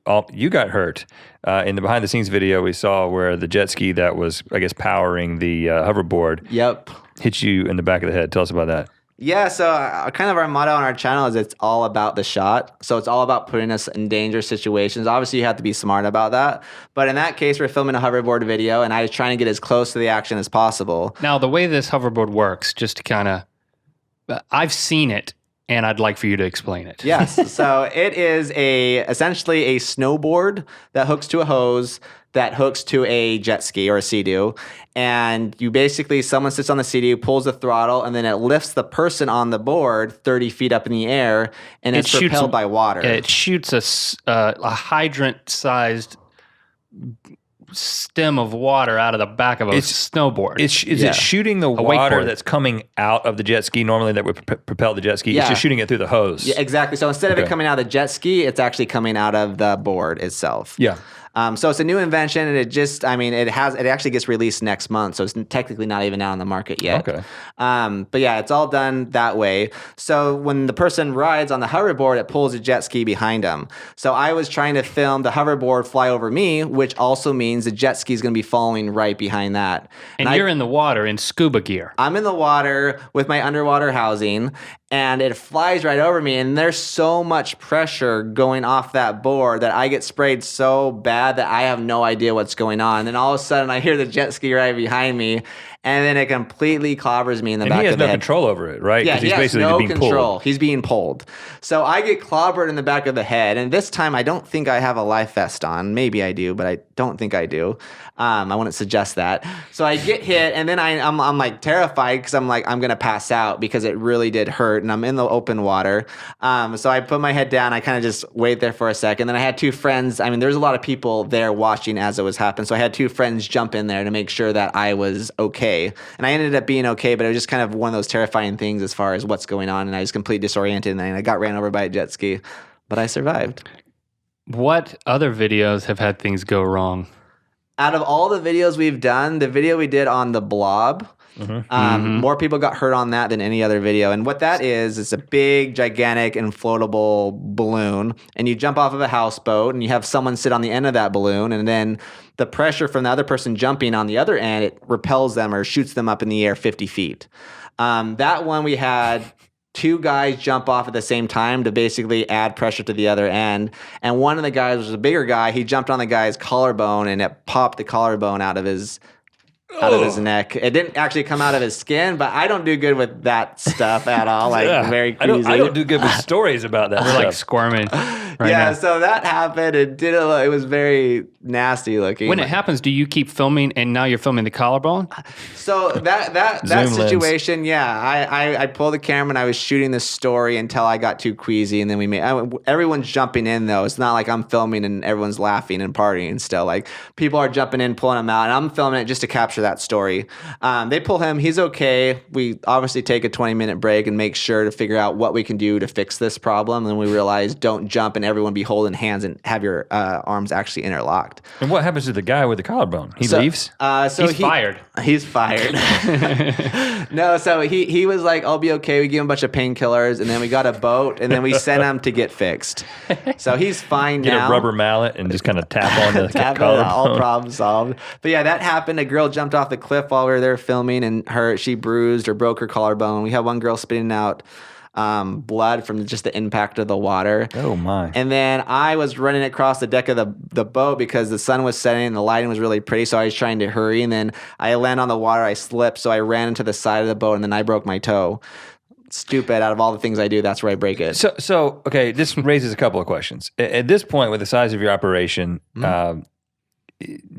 S2: got hurt in the behind the scenes video we saw where the jet ski that was, I guess, powering the hoverboard.
S3: Yep.
S2: Hit you in the back of the head. Tell us about that.
S3: Yeah, so kind of our motto on our channel is it's all about the shot. So it's all about putting us in dangerous situations. Obviously, you have to be smart about that. But in that case, we're filming a hoverboard video, and I was trying to get as close to the action as possible.
S1: Now, the way this hoverboard works, just to kind of, I've seen it, and I'd like for you to explain it.
S3: Yes, so it is essentially a snowboard that hooks to a hose that hooks to a jet ski or a Sea-Doo. And someone sits on the Sea-Doo, pulls the throttle, and then it lifts the person on the board 30 feet up in the air, and it's propelled by water.
S1: It shoots a hydrant-sized stem of water out of the back of a snowboard.
S2: Is it shooting the water that's coming out of the jet ski normally that would propel the jet ski? Yeah. It's just shooting it through the hose.
S3: Yeah, exactly. So instead of it coming out of the jet ski, it's actually coming out of the board itself.
S2: Yeah.
S3: So it's a new invention, and it actually gets released next month, so it's technically not even out on the market yet.
S2: Okay.
S3: But yeah, it's all done that way. So when the person rides on the hoverboard, it pulls a jet ski behind them. So I was trying to film the hoverboard fly over me, which also means the jet ski is going to be following right behind that.
S1: And you're in the water in scuba gear.
S3: I'm in the water with my underwater housing, and it flies right over me, and there's so much pressure going off that board that I get sprayed so bad bad that I have no idea what's going on. And then all of a sudden I hear the jet ski right behind me, and then it completely clobbers me in the back of the head.
S2: He has no control over it, right?
S3: Yeah,
S2: he's
S3: has
S2: basically
S3: no
S2: being
S3: control.
S2: pulled.
S3: He's being pulled. So I get clobbered in the back of the head, and this time I don't think I have a life vest on. Maybe I do, but I don't think I do. I wouldn't suggest that. So I get hit, and then I'm like terrified because I'm like, I'm gonna pass out because it really did hurt, and I'm in the open water. So I put my head down. I kind of just wait there for a second. Then I had two friends. I mean, there's a lot of people there watching as it was happening. So I had two friends jump in there to make sure that I was okay, and I ended up being okay. But it was just kind of one of those terrifying things as far as what's going on, and I was completely disoriented, and I got ran over by a jet ski, but I survived.
S1: What other videos have had things go wrong?
S3: Out of all the videos we've done, the video we did on the Blob, more people got hurt on that than any other video. And what that is, it's a big, gigantic, inflatable balloon, and you jump off of a houseboat, and you have someone sit on the end of that balloon, and then the pressure from the other person jumping on the other end, it repels them or shoots them up in the air 50 feet. That one we had two guys jump off at the same time to basically add pressure to the other end. And one of the guys was a bigger guy. He jumped on the guy's collarbone, and it popped the collarbone out of his neck. It didn't actually come out of his skin, but I don't do good with that stuff at all. Like very crazy.
S2: I don't do good with stories about that.
S1: We're
S2: stuff.
S1: like squirming right
S3: yeah,
S1: now.
S3: so that happened. It was very nasty looking.
S1: When it happens, do you keep filming and now you're filming the collarbone?
S3: So that
S2: Zoom
S3: situation, I pulled the camera and I was shooting the story until I got too queasy, and then everyone's jumping in though. It's not like I'm filming and everyone's laughing and partying still. Like people are jumping in, pulling him out, and I'm filming it just to capture that story. They pull him, he's okay. We obviously take a 20-minute break and make sure to figure out what we can do to fix this problem. And we realize don't jump and everyone be holding hands and have your arms actually interlocked.
S2: And what happens to the guy with the collarbone? He leaves?
S1: He's fired.
S3: He's fired. No, so he was like, I'll be okay. We give him a bunch of painkillers, and then we got a boat, and then we sent him to get fixed. So he's fine
S2: Get
S3: now.
S2: a rubber mallet and just kind of tap on the
S3: Tap it,
S2: collarbone.
S3: all problem solved. But yeah, that happened. A girl jumped off the cliff while we were there filming, and she bruised or broke her collarbone. We had one girl spitting out blood from just the impact of the water.
S2: Oh my.
S3: And then I was running across the deck of the boat because the sun was setting and the lighting was really pretty, so I was trying to hurry, and then I landed on the water, I slipped, so I ran into the side of the boat, and then I broke my toe. Stupid. Out of all the things I do, that's where I break it.
S2: So okay, this raises a couple of questions. At this point, with the size of your operation,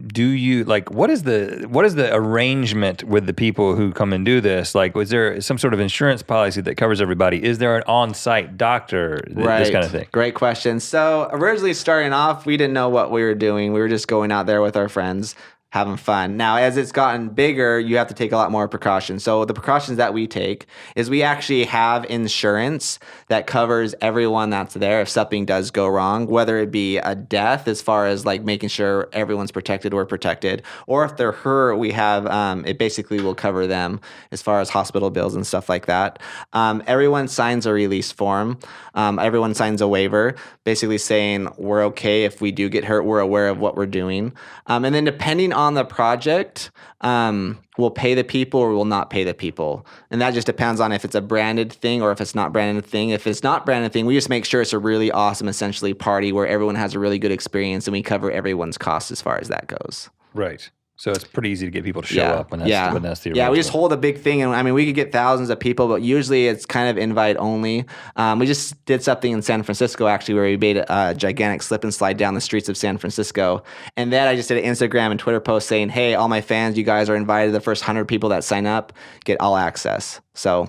S2: do you what is the arrangement with the people who come and do this? Like, was there some sort of insurance policy that covers everybody? Is there an on-site doctor? This kind of thing.
S3: Great question. So originally starting off, we didn't know what we were doing. We were just going out there with our friends, having fun. Now, as it's gotten bigger, you have to take a lot more precautions. So the precautions that we take is we actually have insurance that covers everyone that's there if something does go wrong, whether it be a death as far as like making sure everyone's protected or protected, or if they're hurt, we have, it basically will cover them as far as hospital bills and stuff like that. Everyone signs a release form. Everyone signs a waiver basically saying we're okay if we do get hurt, we're aware of what we're doing. And then depending on the project, we'll pay the people or we'll not pay the people. And that just depends on if it's a branded thing or if it's not branded thing. If it's not branded thing, we just make sure it's a really awesome, essentially, party where everyone has a really good experience and we cover everyone's costs as far as that goes.
S2: Right. So it's pretty easy to get people to show up when that's the
S3: Yeah, we just
S2: arrangement.
S3: hold a big thing, and I mean, we could get thousands of people, but usually it's kind of invite only. We just did something in San Francisco, actually, where we made a gigantic slip and slide down the streets of San Francisco. And then I just did an Instagram and Twitter post saying, hey, all my fans, you guys are invited. The first 100 people that sign up get all access. So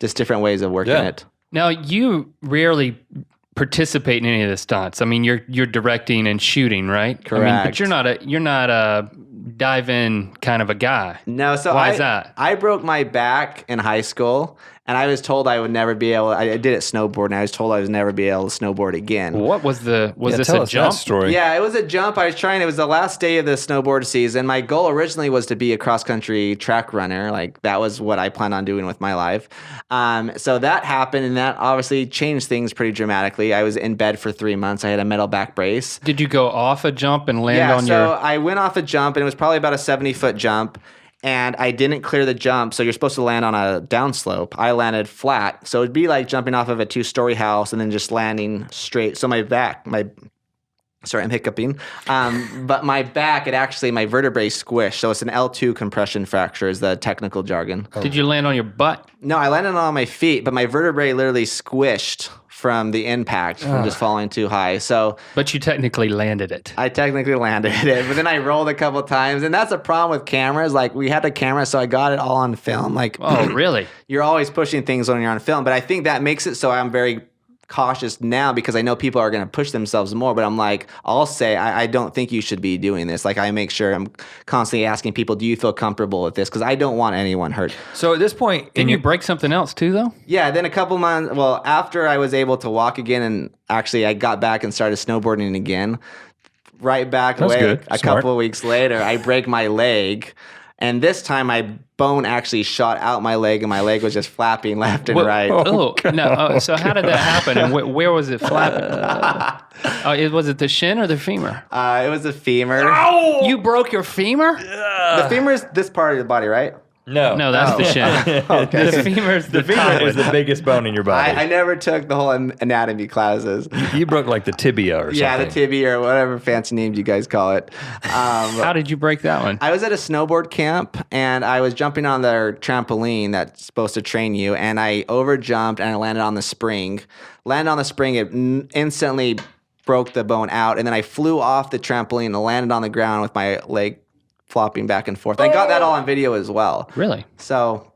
S3: just different ways of working it.
S1: Now, you rarely participate in any of the stunts. I mean, you're directing and shooting, right?
S3: Correct.
S1: I mean, but you're not a dive in kind of a guy.
S3: No, so
S1: why is that?
S3: I broke my back in high school, and I was told I would never be able. I did it snowboard, and I was told I would never be able to snowboard again.
S1: What was this
S2: tell
S1: a
S2: us
S1: jump
S2: that story.
S3: Yeah, it was a jump. It was the last day of the snowboard season. My goal originally was to be a cross-country track runner. Like, that was what I planned on doing with my life. So that happened, and that obviously changed things pretty dramatically. I was in bed for 3 months. I had a metal back brace.
S1: Did you go off a jump and land on
S3: so I went off a jump, and it was probably about a 70-foot jump. And I didn't clear the jump, so you're supposed to land on a downslope. I landed flat, so it'd be like jumping off of a 2-story house and then just landing straight. So my Sorry, I'm hiccuping. But my back, my vertebrae squished. So it's an L2 compression fracture is the technical jargon.
S1: Did you land on your butt?
S3: No, I landed on my feet, but my vertebrae literally squished from the impact from just falling too high. So,
S1: but you technically landed it.
S3: I technically landed it, but then I rolled a couple times, and that's a problem with cameras. Like we had a camera, so I got it all on film. Like,
S1: oh, really?
S3: You're always pushing things when you're on film, but I think that makes it so I'm very cautious now because I know people are going to push themselves more, but I'm like, I'll say, I don't think you should be doing this. Like I make sure I'm constantly asking people, do you feel comfortable with this? Because I don't want anyone hurt.
S2: So at this point,
S1: didn't you break something else too though?
S3: Yeah, then a couple months, well, after I was able to walk again and actually I got back and started snowboarding again, right back away a couple of weeks later, I break my leg. And this time my bone actually shot out my leg and my leg was just flapping left and right.
S1: Oh, no. So how did that happen? And where was it flapping? Was it the shin or the femur?
S3: It was the femur.
S1: Ow! You broke your femur?
S3: The femur is this part of the body, right?
S1: No, that's the shin.
S3: Okay.
S1: The femur is the
S2: femur is the biggest bone in your body.
S3: I never took the whole anatomy classes.
S2: You broke like the tibia or something.
S3: Yeah, the tibia or whatever fancy names you guys call it.
S1: How did you break that one?
S3: I was at a snowboard camp and I was jumping on their trampoline that's supposed to train you, and I overjumped and I landed on the spring. It instantly broke the bone out, and then I flew off the trampoline and landed on the ground with my leg flopping back and forth. I got that all on video as well.
S1: Really?
S3: So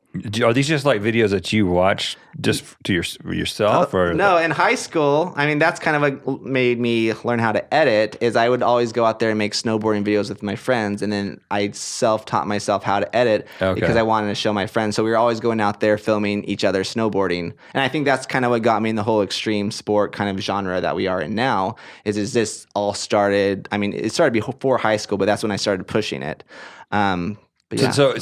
S2: are these just like videos that you watch just to yourself? Or
S3: no, in high school, I mean, that's kind of what made me learn how to edit is I would always go out there and make snowboarding videos with my friends. And then I self-taught myself how to edit because I wanted to show my friends. So we were always going out there filming each other snowboarding. And I think that's kind of what got me in the whole extreme sport kind of genre that we are in now is this all started, I mean, it started before high school, but that's when I started pushing it. But yeah.
S2: So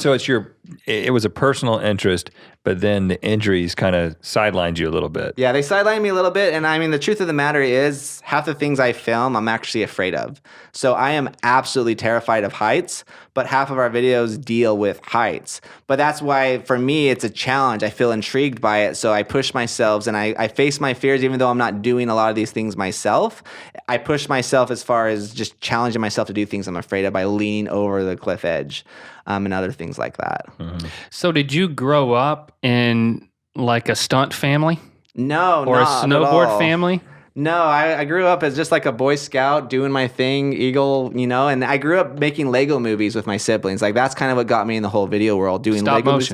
S2: it was a personal interest, but then the injuries kind of sidelined you a little bit.
S3: Yeah, they sidelined me a little bit. And I mean, the truth of the matter is half the things I film, I'm actually afraid of. So I am absolutely terrified of heights, but half of our videos deal with heights. But that's why, for me, it's a challenge. I feel intrigued by it. So I push myself and I face my fears, even though I'm not doing a lot of these things myself. I push myself as far as just challenging myself to do things I'm afraid of by leaning over the cliff edge. And other things like that.
S1: Mm-hmm. So did you grow up in like a stunt family?
S3: No,
S1: or
S3: not
S1: a snowboard
S3: at all.
S1: family?
S3: No, I grew up as just like a Boy Scout doing my thing, Eagle, and I grew up making Lego movies with my siblings. Like that's kind of what got me in the whole video world, doing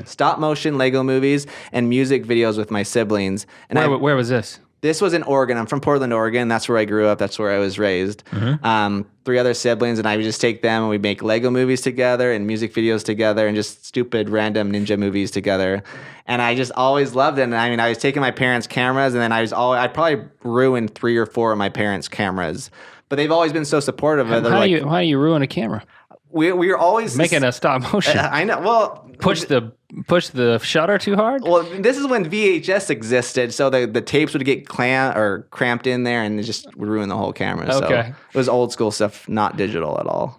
S3: stop motion Lego movies and music videos with my siblings. And
S1: where was this?
S3: This was in Oregon. I'm from Portland, Oregon. That's where I grew up. That's where I was raised. Mm-hmm. 3 other siblings, and I would just take them and we'd make Lego movies together and music videos together and just stupid random ninja movies together. And I just always loved it. And I mean, I was taking my parents' cameras, and then I'd probably ruined 3 or 4 of my parents' cameras. But they've always been so supportive of it.
S1: How do you ruin a camera?
S3: We were always
S1: making a stop motion.
S3: I know. Well,
S1: push the shutter too hard.
S3: Well, this is when VHS existed, so the tapes would get cramped in there, and it just would ruin the whole camera.
S1: Okay.
S3: So it was old school stuff, not digital at all.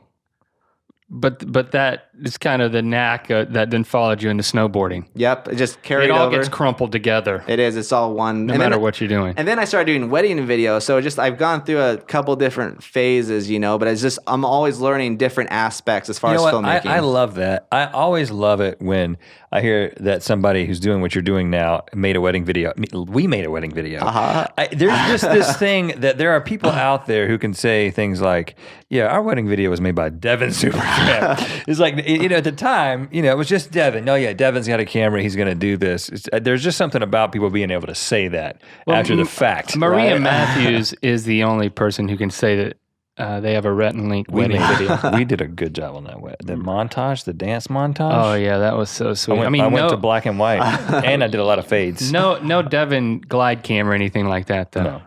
S1: But that is kind of the knack that then followed you into snowboarding.
S3: Yep, it just carried
S1: over. It all
S3: over.
S1: gets crumpled together.
S3: It is. It's all one.
S1: No matter what you're doing.
S3: And then I started doing wedding videos. So I've gone through a couple different phases, but I'm always learning different aspects as far as filmmaking.
S2: I love that. I always love it when I hear that somebody who's doing what you're doing now made a wedding video. We made a wedding video.
S3: Uh-huh.
S2: There's just this thing that there are people out there who can say things like, yeah, our wedding video was made by Devin Super Tramp. It's like, at the time, it was just Devin. No, yeah, Devin's got a camera. He's going to do this. There's just something about people being able to say that after the fact.
S1: Maria Matthews is the only person who can say that they have a Rhett Link wedding video.
S2: We did a good job on that. The montage, the dance montage.
S1: Oh, yeah, that was so sweet.
S2: I went to black and white, and I did a lot of fades.
S1: No Devin glide cam or anything like that, though.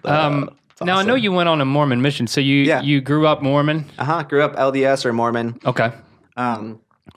S1: No. Now, I know you went on a Mormon mission, so you grew up Mormon?
S3: Grew up LDS or Mormon.
S1: Okay.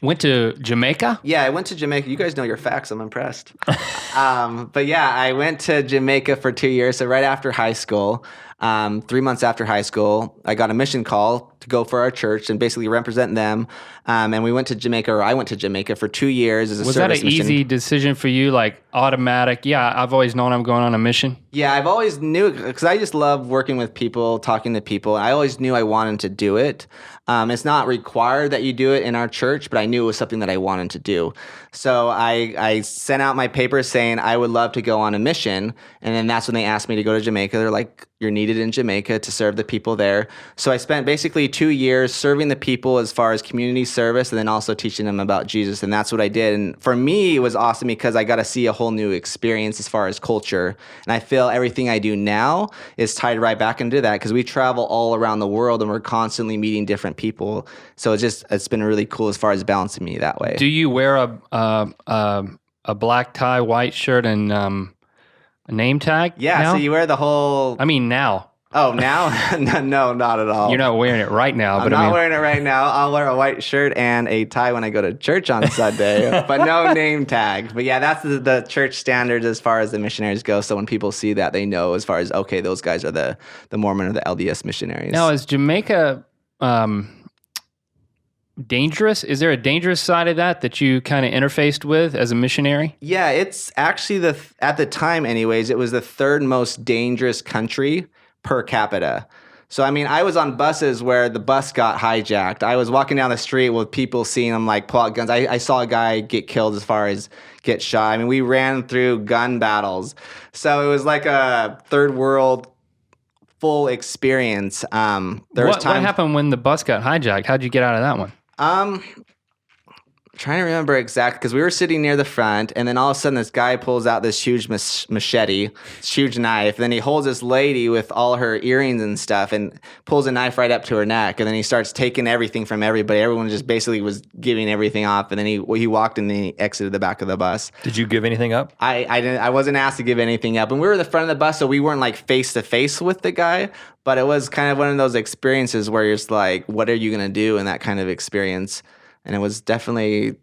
S1: Went to Jamaica?
S3: Yeah, I went to Jamaica. You guys know your facts. I'm impressed. But yeah, I went to Jamaica for 2 years, so right after high school. 3 months after high school, I got a mission call to go for our church and basically represent them. And we went to Jamaica, or I went to Jamaica for 2 years as a
S1: Was that
S3: service
S1: an
S3: mission.
S1: easy decision for you, like automatic? Yeah, I've always known I'm going on a mission.
S3: Yeah, I've always knew, because I just love working with people, talking to people. And I always knew I wanted to do it. It's not required that you do it in our church, but I knew it was something that I wanted to do. So I sent out my papers saying I would love to go on a mission. And then that's when they asked me to go to Jamaica. They're like, you're needed in Jamaica to serve the people there. So I spent basically 2 years serving the people as far as community service, and then also teaching them about Jesus. And that's what I did. And for me, it was awesome because I got to see a whole new experience as far as culture. And I feel everything I do now is tied right back into that, because we travel all around the world and we're constantly meeting different people. So it's been really cool as far as balancing me that way.
S1: Do you wear a black tie, white shirt, and a name tag?
S3: Yeah,
S1: now?
S3: so you wear the whole...
S1: I mean, now.
S3: Oh, now? No, not at all.
S1: You're not wearing it right now.
S3: I'm
S1: but
S3: not
S1: I mean,
S3: wearing it right now. I'll wear a white shirt and a tie when I go to church on Sunday, but no name tag. But yeah, that's the church standards as far as the missionaries go. So when people see that, they know as far as, okay, those guys are the Mormon or the LDS missionaries.
S1: Now, is Jamaica dangerous? Is there a dangerous side of that you kind of interfaced with as a missionary?
S3: Yeah, it's actually at the time anyways, it was the third most dangerous country per capita. So, I mean, I was on buses where the bus got hijacked. I was walking down the street with people seeing them like pull out guns. I saw a guy get killed as far as get shot. I mean, we ran through gun battles. So it was like a third world full experience.
S1: What happened when the bus got hijacked? How'd you get out of that one?
S3: Trying to remember exactly, because we were sitting near the front, and then all of a sudden this guy pulls out this huge machete, this huge knife, and then he holds this lady with all her earrings and stuff and pulls a knife right up to her neck, and then he starts taking everything from everybody. Everyone just basically was giving everything off, and then he walked and then he exited the back of the bus.
S2: Did you give anything up?
S3: I wasn't asked to give anything up, and we were at the front of the bus, so we weren't like face to face with the guy, but it was kind of one of those experiences where you're just like, what are you going to do in that kind of experience? And it was definitely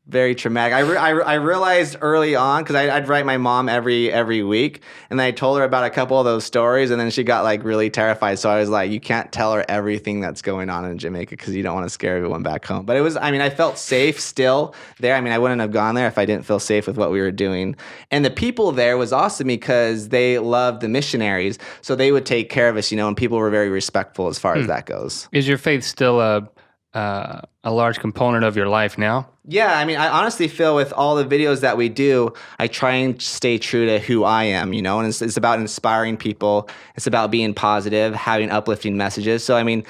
S3: very traumatic. I realized early on, because I'd write my mom every week, and I told her about a couple of those stories, and then she got like really terrified. So I was like, you can't tell her everything that's going on in Jamaica because you don't want to scare everyone back home. But it was, I mean, I felt safe still there. I mean, I wouldn't have gone there if I didn't feel safe with what we were doing. And the people there was awesome because they loved the missionaries. So they would take care of us, and people were very respectful as far as that goes.
S1: Is your faith still a large component of your life now?
S3: Yeah, I mean, I honestly feel with all the videos that we do, I try and stay true to who I am, and it's about inspiring people. It's about being positive, having uplifting messages. So, I mean,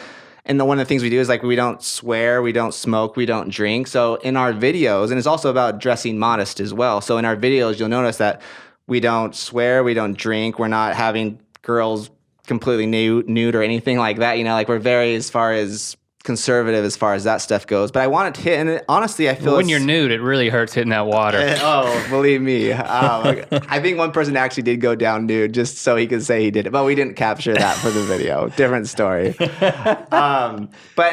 S3: and one of the things we do is like we don't swear, we don't smoke, we don't drink. So in our videos, and it's also about dressing modest as well. So in our videos, you'll notice that we don't swear, we don't drink, we're not having girls completely nude or anything like that. Like we're very, as far as conservative as far as that stuff goes, but I want it to hit, and honestly I feel
S1: when you're nude it really hurts hitting that water.
S3: Oh, believe me. I think one person actually did go down nude just so he could say he did it, but we didn't capture that for the video. Different story. And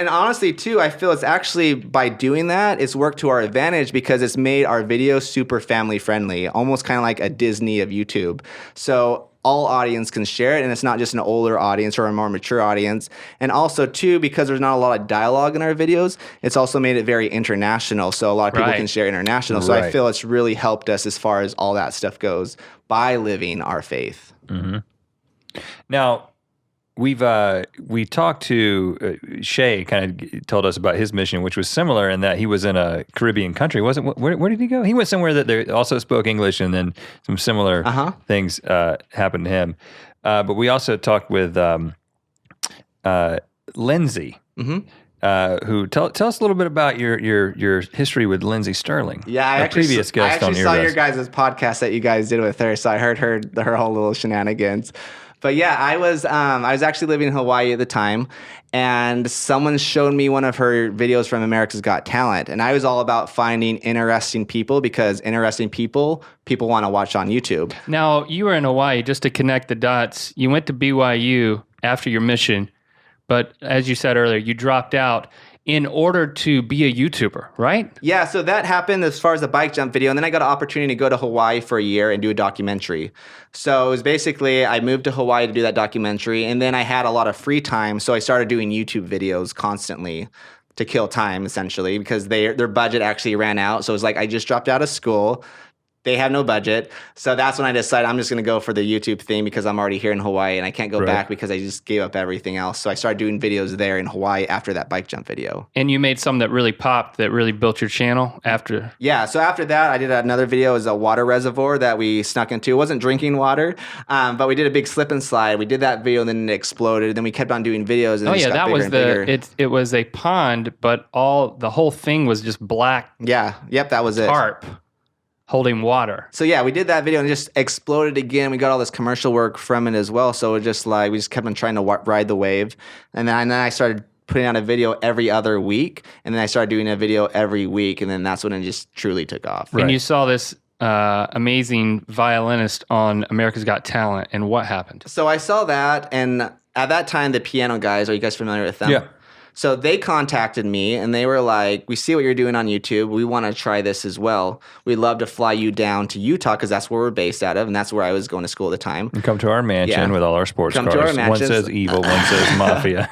S3: honestly too, I feel it's actually, by doing that, it's worked to our advantage because it's made our videos super family friendly, almost kind of like a Disney of YouTube. So all audience can share it, and it's not just an older audience or a more mature audience. And also, too, because there's not a lot of dialogue in our videos, it's also made it very international, so a lot of people can share international. So I feel it's really helped us as far as all that stuff goes by living our faith.
S2: Mm-hmm. Now, we talked to Shay, kind of told us about his mission, which was similar in that he was in a Caribbean country. Where did he go? He went somewhere that they also spoke English, and then some similar things happened to him. But we also talked with Lindsey, who tell us a little bit about your history with Lindsey Stirling.
S3: Yeah, I actually saw your guys' podcast that you guys did with her, so I heard her whole little shenanigans. But yeah, I was actually living in Hawaii at the time, and someone showed me one of her videos from America's Got Talent, and I was all about finding interesting people because interesting people want to watch on YouTube.
S1: Now, you were in Hawaii, just to connect the dots. You went to BYU after your mission, but as you said earlier, you dropped out. in order to be a YouTuber, right?
S3: Yeah, so that happened as far as the bike jump video. And then I got an opportunity to go to Hawaii for a year and do a documentary. So it was basically, I moved to Hawaii to do that documentary. And then I had a lot of free time. So I started doing YouTube videos constantly to kill time, essentially, because their budget actually ran out. So it was like, I just dropped out of school. They had no budget. So that's when I decided I'm just going to go for the YouTube thing because I'm already here in Hawaii and I can't go back because I just gave up everything else. So I started doing videos there in Hawaii after that bike jump video.
S1: And you made some that really popped, that really built your channel after?
S3: Yeah. So after that, I did another video as a water reservoir that we snuck into. It wasn't drinking water, but we did a big slip and slide. We did that video and then it exploded. Then we kept on doing videos. And
S1: that was it was a pond, but the whole thing was just black.
S3: Yeah. Yep. That was it.
S1: Tarp. Holding water.
S3: So yeah, we did that video and it just exploded again. We got all this commercial work from it as well. So it just like, we just kept on trying to ride the wave. And then I started putting out a video every other week. And then I started doing a video every week. And then that's when it just truly took off.
S1: And you saw this amazing violinist on America's Got Talent. And what happened?
S3: So I saw that. And at that time, the piano guys, are you guys familiar with them?
S2: Yeah.
S3: So they contacted me and they were like, we see what you're doing on YouTube. We want to try this as well. We'd love to fly you down to Utah because that's where we're based out of. And that's where I was going to school at the time.
S2: And come to our mansion with all our sports cars.
S3: To our mansion.
S2: One says evil, one says mafia.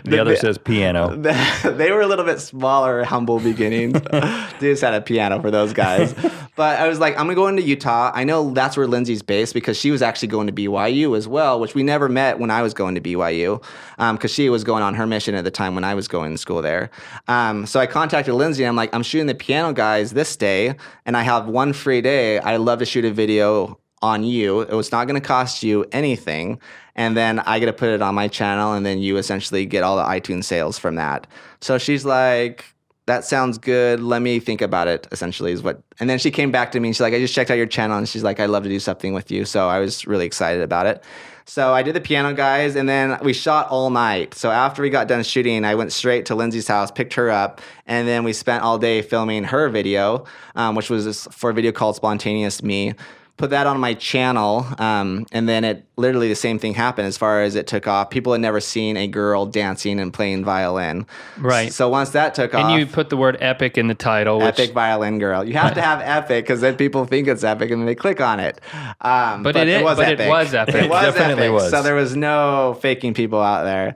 S2: The other says piano.
S3: They were a little bit smaller, humble beginnings. They just had a piano for those guys. But I was like, I'm going to go into Utah. I know that's where Lindsey's based because she was actually going to BYU as well, which we never met when I was going to BYU because she was going on her mission at the time when I was going to school there. So I contacted Lindsey. I'm like, I'm shooting the piano guys this day, and I have one free day. I'd love to shoot a video on you. It was not going to cost you anything. And then I get to put it on my channel, and then you essentially get all the iTunes sales from that. So she's like, that sounds good. Let me think about it, essentially is what. And then she came back to me and she's like, I just checked out your channel. And she's like, I'd love to do something with you. So I was really excited about it. So I did the piano guys and then we shot all night. So after we got done shooting, I went straight to Lindsey's house, picked her up, and then we spent all day filming her video, which was for a video called Spontaneous Me. Put that on my channel, and then it literally the same thing happened as far as it took off. People had never seen a girl dancing and playing violin.
S1: Right.
S3: So once that took off.
S1: And you put the word epic in the title.
S3: Epic violin girl. You have to have epic because then people think it's epic and then they click on it.
S1: But it was epic.
S3: It was
S2: definitely
S3: epic.
S2: was.
S3: So there was no faking people out there.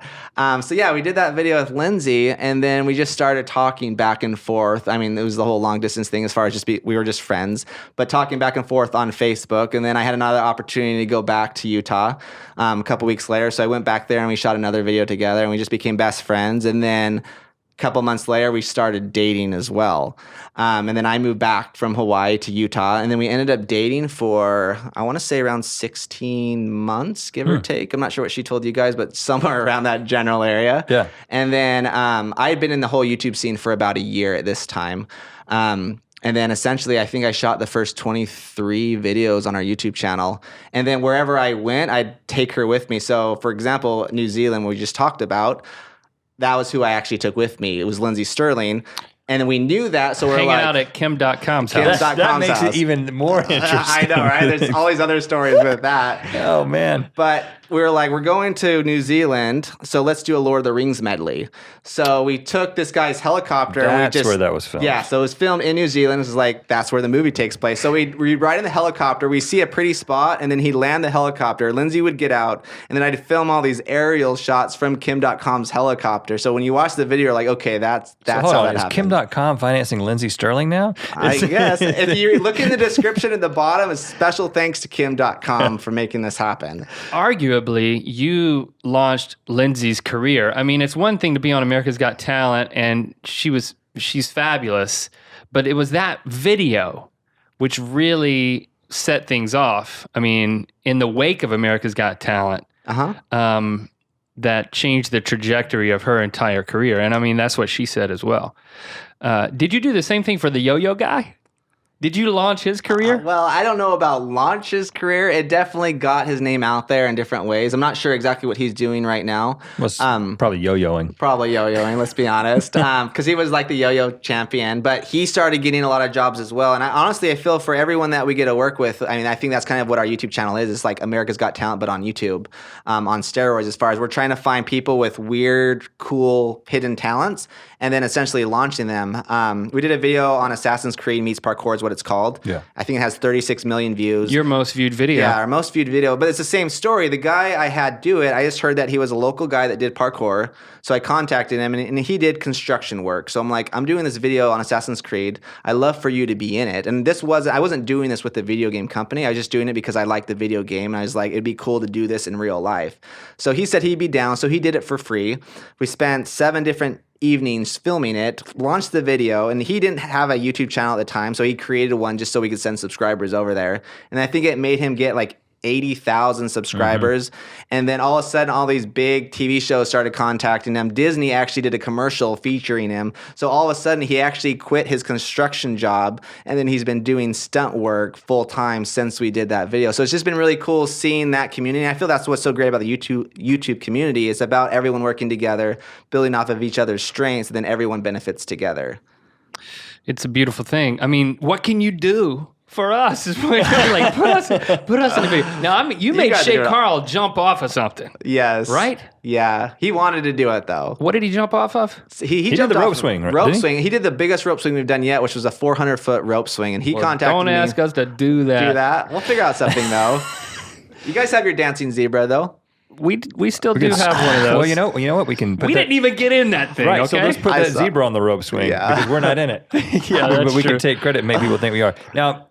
S3: So yeah, we did that video with Lindsey and then we just started talking back and forth. I mean, it was the whole long distance thing as far as we were just friends, but talking back and forth on Facebook. And then I had another opportunity to go back to Utah a couple weeks later. So I went back there and we shot another video together and we just became best friends. And then a couple months later, we started dating as well. And then I moved back from Hawaii to Utah. And then we ended up dating for, I want to say around 16 months, give or take. I'm not sure what she told you guys, but somewhere around that general area.
S2: Yeah.
S3: And then I had been in the whole YouTube scene for about a year at this time. And then essentially, I think I shot the first 23 videos on our YouTube channel. And then wherever I went, I'd take her with me. So for example, New Zealand, we just talked about, that was who I actually took with me. It was Lindsey Stirling. And then we knew that, so we're
S1: hanging
S3: like...
S1: out at Kim Dotcom's house.
S2: That makes it even more interesting.
S3: I know, right? There's all these other stories with that.
S2: Oh, man.
S3: But we were like, we're going to New Zealand, so let's do a Lord of the Rings medley. So we took this guy's helicopter.
S2: That's where that was filmed.
S3: Yeah, so it was filmed in New Zealand. It was like, that's where the movie takes place. So we ride in the helicopter. We see a pretty spot, and then he'd land the helicopter. Lindsey would get out, and then I'd film all these aerial shots from Kim Dotcom's helicopter. So when you watch the video, you're like, okay, that's how that happened.
S2: Is Kim Dotcom financing Lindsey Stirling now?
S3: I guess. If you look in the description at the bottom, a special thanks to Kim Dotcom for making this happen.
S1: Arguably, you launched Lindsey's career. I mean, it's one thing to be on America's Got Talent, and she's fabulous, but it was that video which really set things off. I mean, in the wake of America's Got Talent, that changed the trajectory of her entire career. And I mean, that's what she said as well. Did you do the same thing for the yo-yo guy? Did you launch his career?
S3: Well, I don't know about launch his career. It definitely got his name out there in different ways. I'm not sure exactly what he's doing right now.
S2: Was probably yo-yoing.
S3: Probably yo-yoing, let's be honest, because he was like the yo-yo champion. But he started getting a lot of jobs as well. And honestly, I feel for everyone that we get to work with, I mean, I think that's kind of what our YouTube channel is. It's like America's Got Talent, but on YouTube, on steroids, as far as we're trying to find people with weird, cool, hidden talents and then essentially launching them. We did a video on Assassin's Creed meets parkour is what it's called.
S2: Yeah.
S3: I think it has 36 million views.
S1: Your most viewed video.
S3: Yeah, our most viewed video. But it's the same story. The guy I had do it, I just heard that he was a local guy that did parkour. So I contacted him, and he did construction work. So I'm like, I'm doing this video on Assassin's Creed. I'd love for you to be in it. And I wasn't doing this with the video game company. I was just doing it because I liked the video game. And I was like, it'd be cool to do this in real life. So he said he'd be down. So he did it for free. We spent 7 different evenings filming it, launched the video, and he didn't have a YouTube channel at the time, so he created one just so we could send subscribers over there. And I think it made him get like 80,000 subscribers. And then all of a sudden, all these big TV shows started contacting him. Disney actually did a commercial featuring him. So all of a sudden, he actually quit his construction job, and then he's been doing stunt work full time since we did that video. So it's just been really cool seeing that community. I feel that's what's so great about the YouTube community. It's about everyone working together, building off of each other's strengths, and then everyone benefits together.
S1: It's a beautiful thing. I mean, what can you do for us? Is what like put us in a video. Now, you made Shay Carl jump off of something.
S3: Yes.
S1: Right?
S3: Yeah. He wanted to do it though.
S1: What did he jump off of?
S3: He
S2: did
S3: jumped
S2: the
S3: off
S2: rope swing, right?
S3: Rope swing. He did the biggest rope swing we've done yet, which was a 400-foot rope swing. And he contacted me.
S1: Don't ask us to do that.
S3: Do that. We'll figure out something though. You guys have your dancing zebra though.
S1: We still do have one of those.
S2: Well, you know what? We can put
S1: didn't even get in that thing,
S2: right,
S1: okay?
S2: so let's put that zebra on the rope swing because we're not in it.
S1: Yeah, that's
S2: but we
S1: true.
S2: can take credit and make people think we are. Now,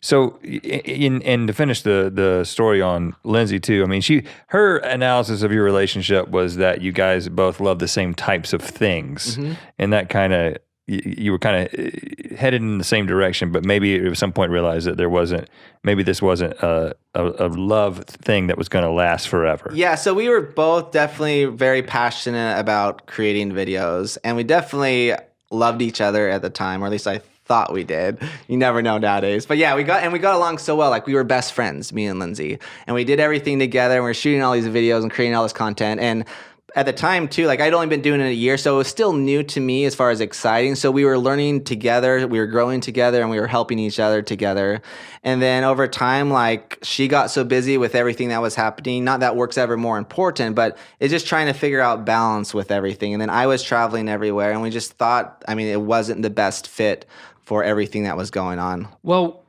S2: so to finish the story on Lindsey too, I mean, her analysis of your relationship was that you guys both love the same types of things, and that kind of you were kind of headed in the same direction, but maybe at some point realized that this wasn't a love thing that was going to last forever.
S3: Yeah, so we were both definitely very passionate about creating videos, and we definitely loved each other at the time, or at least I thought we did. You never know nowadays. But yeah, we got along so well. Like we were best friends, me and Lindsey, and we did everything together. And we were shooting all these videos and creating all this content. And at the time too, like I'd only been doing it a year, so it was still new to me as far as exciting. So we were learning together, we were growing together, and we were helping each other together. And then over time, like she got so busy with everything that was happening, not that work's ever more important, but it's just trying to figure out balance with everything. And then I was traveling everywhere, and we just thought, I mean, it wasn't the best fit for everything that was going on.
S1: Well,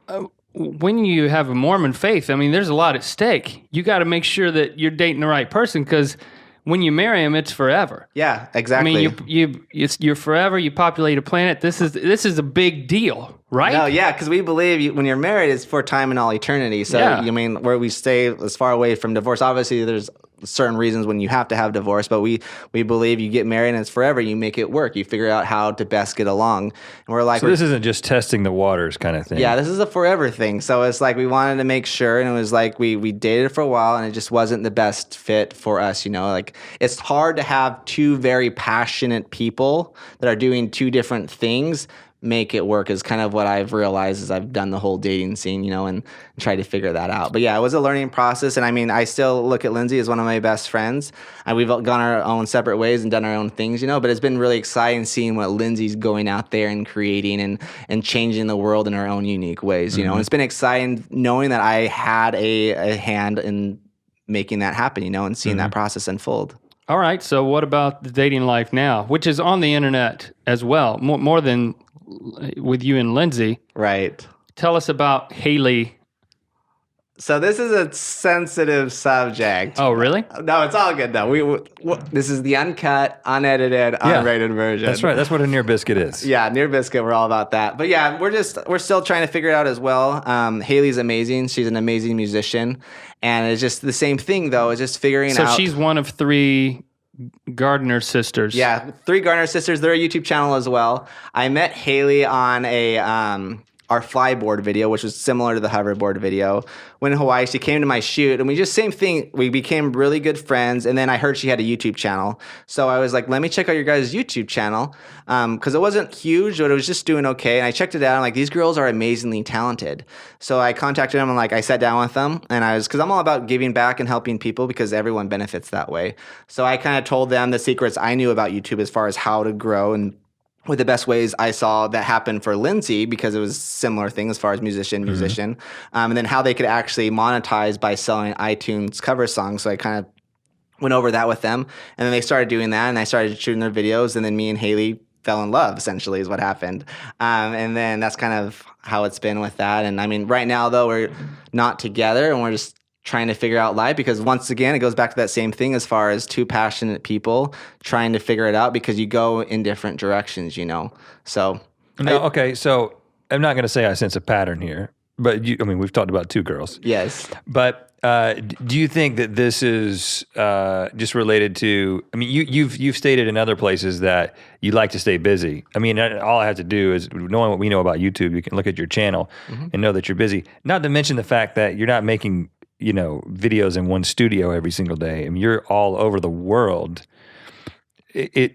S1: when you have a Mormon faith, I mean, there's a lot at stake. You got to make sure that you're dating the right person, because when you marry him, it's forever.
S3: Yeah, exactly.
S1: I mean, you're forever. You populate a planet. This is a big deal, right?
S3: No, yeah, because we believe when you're married, it's for time and all eternity. So,
S1: Yeah.
S3: I mean, where we stay as far away from divorce, obviously there's certain reasons when you have to have divorce, but we believe you get married and it's forever. You make it work. You figure out how to best get along. And we're like,
S2: So this isn't just testing the waters kind of thing.
S3: yeah, this is a forever thing. So it's like we wanted to make sure, and it was like we dated for a while, and it just wasn't the best fit for us. You know, like it's hard to have two very passionate people that are doing two different things make it work, is kind of what I've realized as I've done the whole dating scene, you know, and tried to figure that out. But yeah, it was a learning process. And I mean, I still look at Lindsey as one of my best friends. And we've gone our own separate ways and done our own things, you know, but it's been really exciting seeing what Lindsey's going out there and creating and changing the world in our own unique ways, you know. And it's been exciting knowing that I had a hand in making that happen, you know, and seeing that process unfold.
S1: All right. So what about the dating life now, which is on the internet as well, more than with you and Lindsey?
S3: Right.
S1: Tell us about Haley.
S3: So this is a sensitive subject.
S1: Oh, really?
S3: No, it's all good though. This is the uncut, unedited, unrated version.
S2: That's right. That's what a Ear Biscuit is.
S3: Yeah, Ear Biscuit, we're all about that. But yeah, we're still trying to figure it out as well. Haley's amazing. She's an amazing musician. And it's just the same thing though, is just figuring out.
S1: So she's one of 3 Gardner sisters.
S3: Yeah, 3 Gardner sisters. They're a YouTube channel as well. I met Haley on a our flyboard video, which was similar to the hoverboard video. When in Hawaii, she came to my shoot, and we just same thing. We became really good friends, and then I heard she had a YouTube channel. So I was like, let me check out your guys' YouTube channel, because it wasn't huge, but it was just doing okay. And I checked it out. I'm like, these girls are amazingly talented. So I contacted them, and like I sat down with them, and because I'm all about giving back and helping people because everyone benefits that way. So I kind of told them the secrets I knew about YouTube as far as how to grow and with the best ways I saw that happen for Lindsey, because it was similar thing as far as musician, and then how they could actually monetize by selling iTunes cover songs. So I kind of went over that with them, and then they started doing that, and I started shooting their videos, and then me and Haley fell in love, essentially, is what happened. And then that's kind of how it's been with that. And I mean, right now, though, we're not together, and we're just trying to figure out life, because once again, it goes back to that same thing as far as two passionate people trying to figure it out, because you go in different directions, So
S2: Okay, so I'm not going to say I sense a pattern here, but we've talked about two girls.
S3: Yes.
S2: But do you think that this is just related to? I mean, you've stated in other places that you like to stay busy. I mean, all I have to do is, knowing what we know about YouTube, you can look at your channel and know that you're busy. Not to mention the fact that you're not making videos in one studio every single day. I mean, you're all over the world.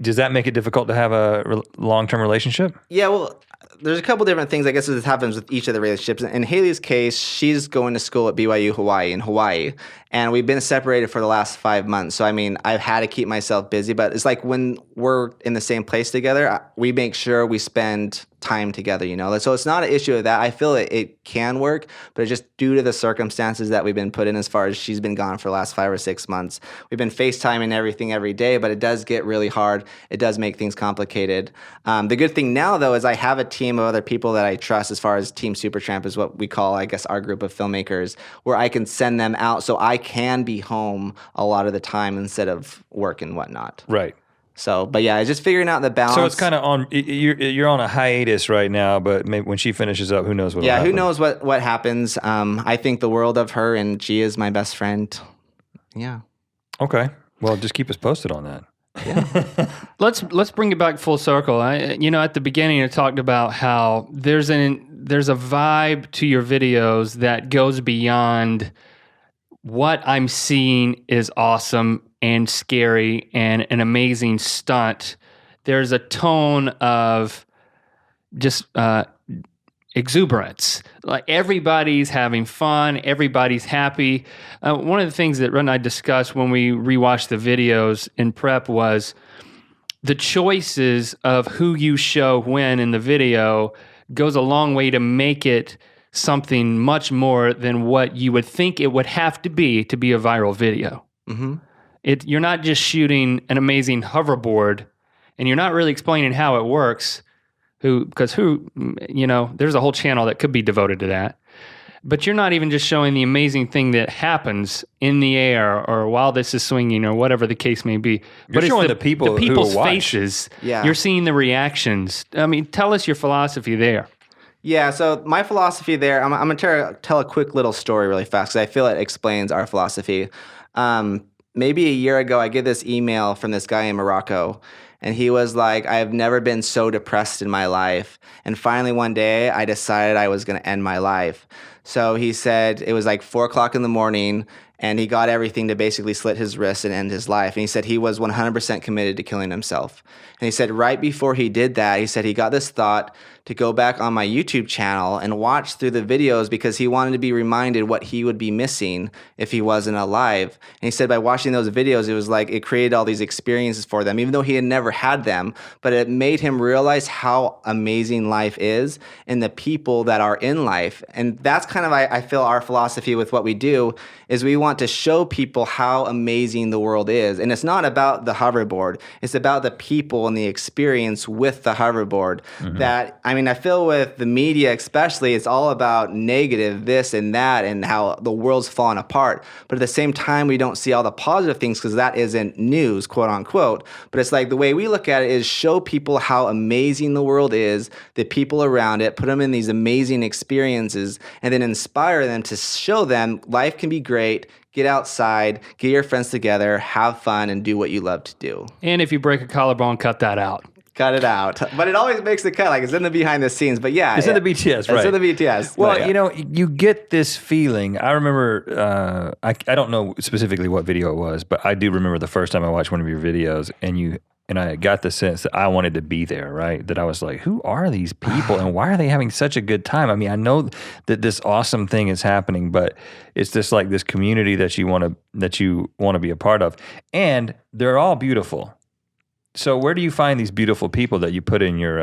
S2: Does that make it difficult to have a long-term relationship?
S3: Yeah, well, there's a couple different things, I guess, that happens with each of the relationships. In Haley's case, she's going to school at BYU Hawaii in Hawaii, and we've been separated for the last 5 months. So, I mean, I've had to keep myself busy, but it's like when we're in the same place together, we make sure we spend time together, So it's not an issue of that. I feel it can work, but it's just due to the circumstances that we've been put in, as far as she's been gone for the last 5 or 6 months. We've been FaceTiming everything every day, but it does get really hard. It does make things complicated. The good thing now, though, is I have a team of other people that I trust, as far as Team Super Tramp is what we call, I guess, our group of filmmakers, where I can send them out so I can be home a lot of the time instead of work and whatnot.
S2: Right.
S3: So, but yeah, just figuring out the balance.
S2: So it's kind of on. You're on a hiatus right now, but maybe when she finishes up, who knows what?
S3: Yeah, who knows what happens? I think the world of her, and she is my best friend. Yeah.
S2: Okay. Well, just keep us posted on that.
S3: Yeah.
S1: Let's bring it back full circle. At the beginning, I talked about how there's a vibe to your videos that goes beyond what I'm seeing is awesome and scary and an amazing stunt. There's a tone of just exuberance. Like, everybody's having fun, everybody's happy. One of the things that Rhett and I discussed when we rewatched the videos in prep was the choices of who you show when in the video goes a long way to make it something much more than what you would think it would have to be a viral video.
S3: Mm-hmm.
S1: You're not just shooting an amazing hoverboard, and you're not really explaining how it works. There's a whole channel that could be devoted to that. But you're not even just showing the amazing thing that happens in the air or while this is swinging or whatever the case may be.
S2: You're
S1: but
S2: showing
S1: it's
S2: the people's
S1: faces.
S3: Yeah.
S1: You're seeing the reactions. I mean, tell us your philosophy there.
S3: Yeah, so my philosophy there, I'm going to tell a quick little story really fast, because I feel it explains our philosophy. Maybe a year ago, I get this email from this guy in Morocco, and he was like, I have never been so depressed in my life. And finally, one day, I decided I was going to end my life. So he said it was like 4 o'clock in the morning, and he got everything to basically slit his wrist and end his life. And he said he was 100% committed to killing himself. And he said right before he did that, he said he got this thought to go back on my YouTube channel and watch through the videos, because he wanted to be reminded what he would be missing if he wasn't alive. And he said by watching those videos, it was like it created all these experiences for them, even though he had never had them. But it made him realize how amazing life is and the people that are in life. And that's kind of, I feel, our philosophy with what we do is we want to show people how amazing the world is. And it's not about the hoverboard. It's about the people and the experience with the hoverboard. That, I feel with the media especially, it's all about negative this and that and how the world's falling apart. But at the same time, we don't see all the positive things, because that isn't news, quote unquote. But it's like the way we look at it is show people how amazing the world is, the people around it, put them in these amazing experiences, and then inspire them to show them life can be great. Get outside, get your friends together, have fun, and do what you love to do.
S1: And if you break a collarbone, cut that out.
S3: cut it out. But it always makes the cut. Like, it's in the behind the scenes. But yeah.
S2: It's in the BTS, right?
S3: It's in the BTS.
S2: Well,
S3: yeah.
S2: you know, you get this feeling. I remember, I don't know specifically what video it was, but I do remember the first time I watched one of your videos, and I got the sense that I wanted to be there, right? That I was like, who are these people and why are they having such a good time? I mean, I know that this awesome thing is happening, but it's just like this community that you want to be a part of. And they're all beautiful. So where do you find these beautiful people that you put in your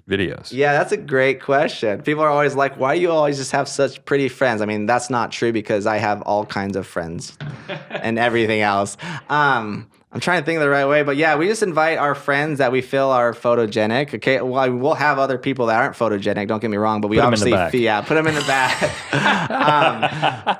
S2: videos?
S3: Yeah, that's a great question. People are always like, why do you always just have such pretty friends? I mean, that's not true because I have all kinds of friends and everything else. I'm trying to think of the right way, but yeah, we just invite our friends that we feel are photogenic. Okay, well, we'll have other people that aren't photogenic. Don't get me wrong, but we obviously, put them in the back.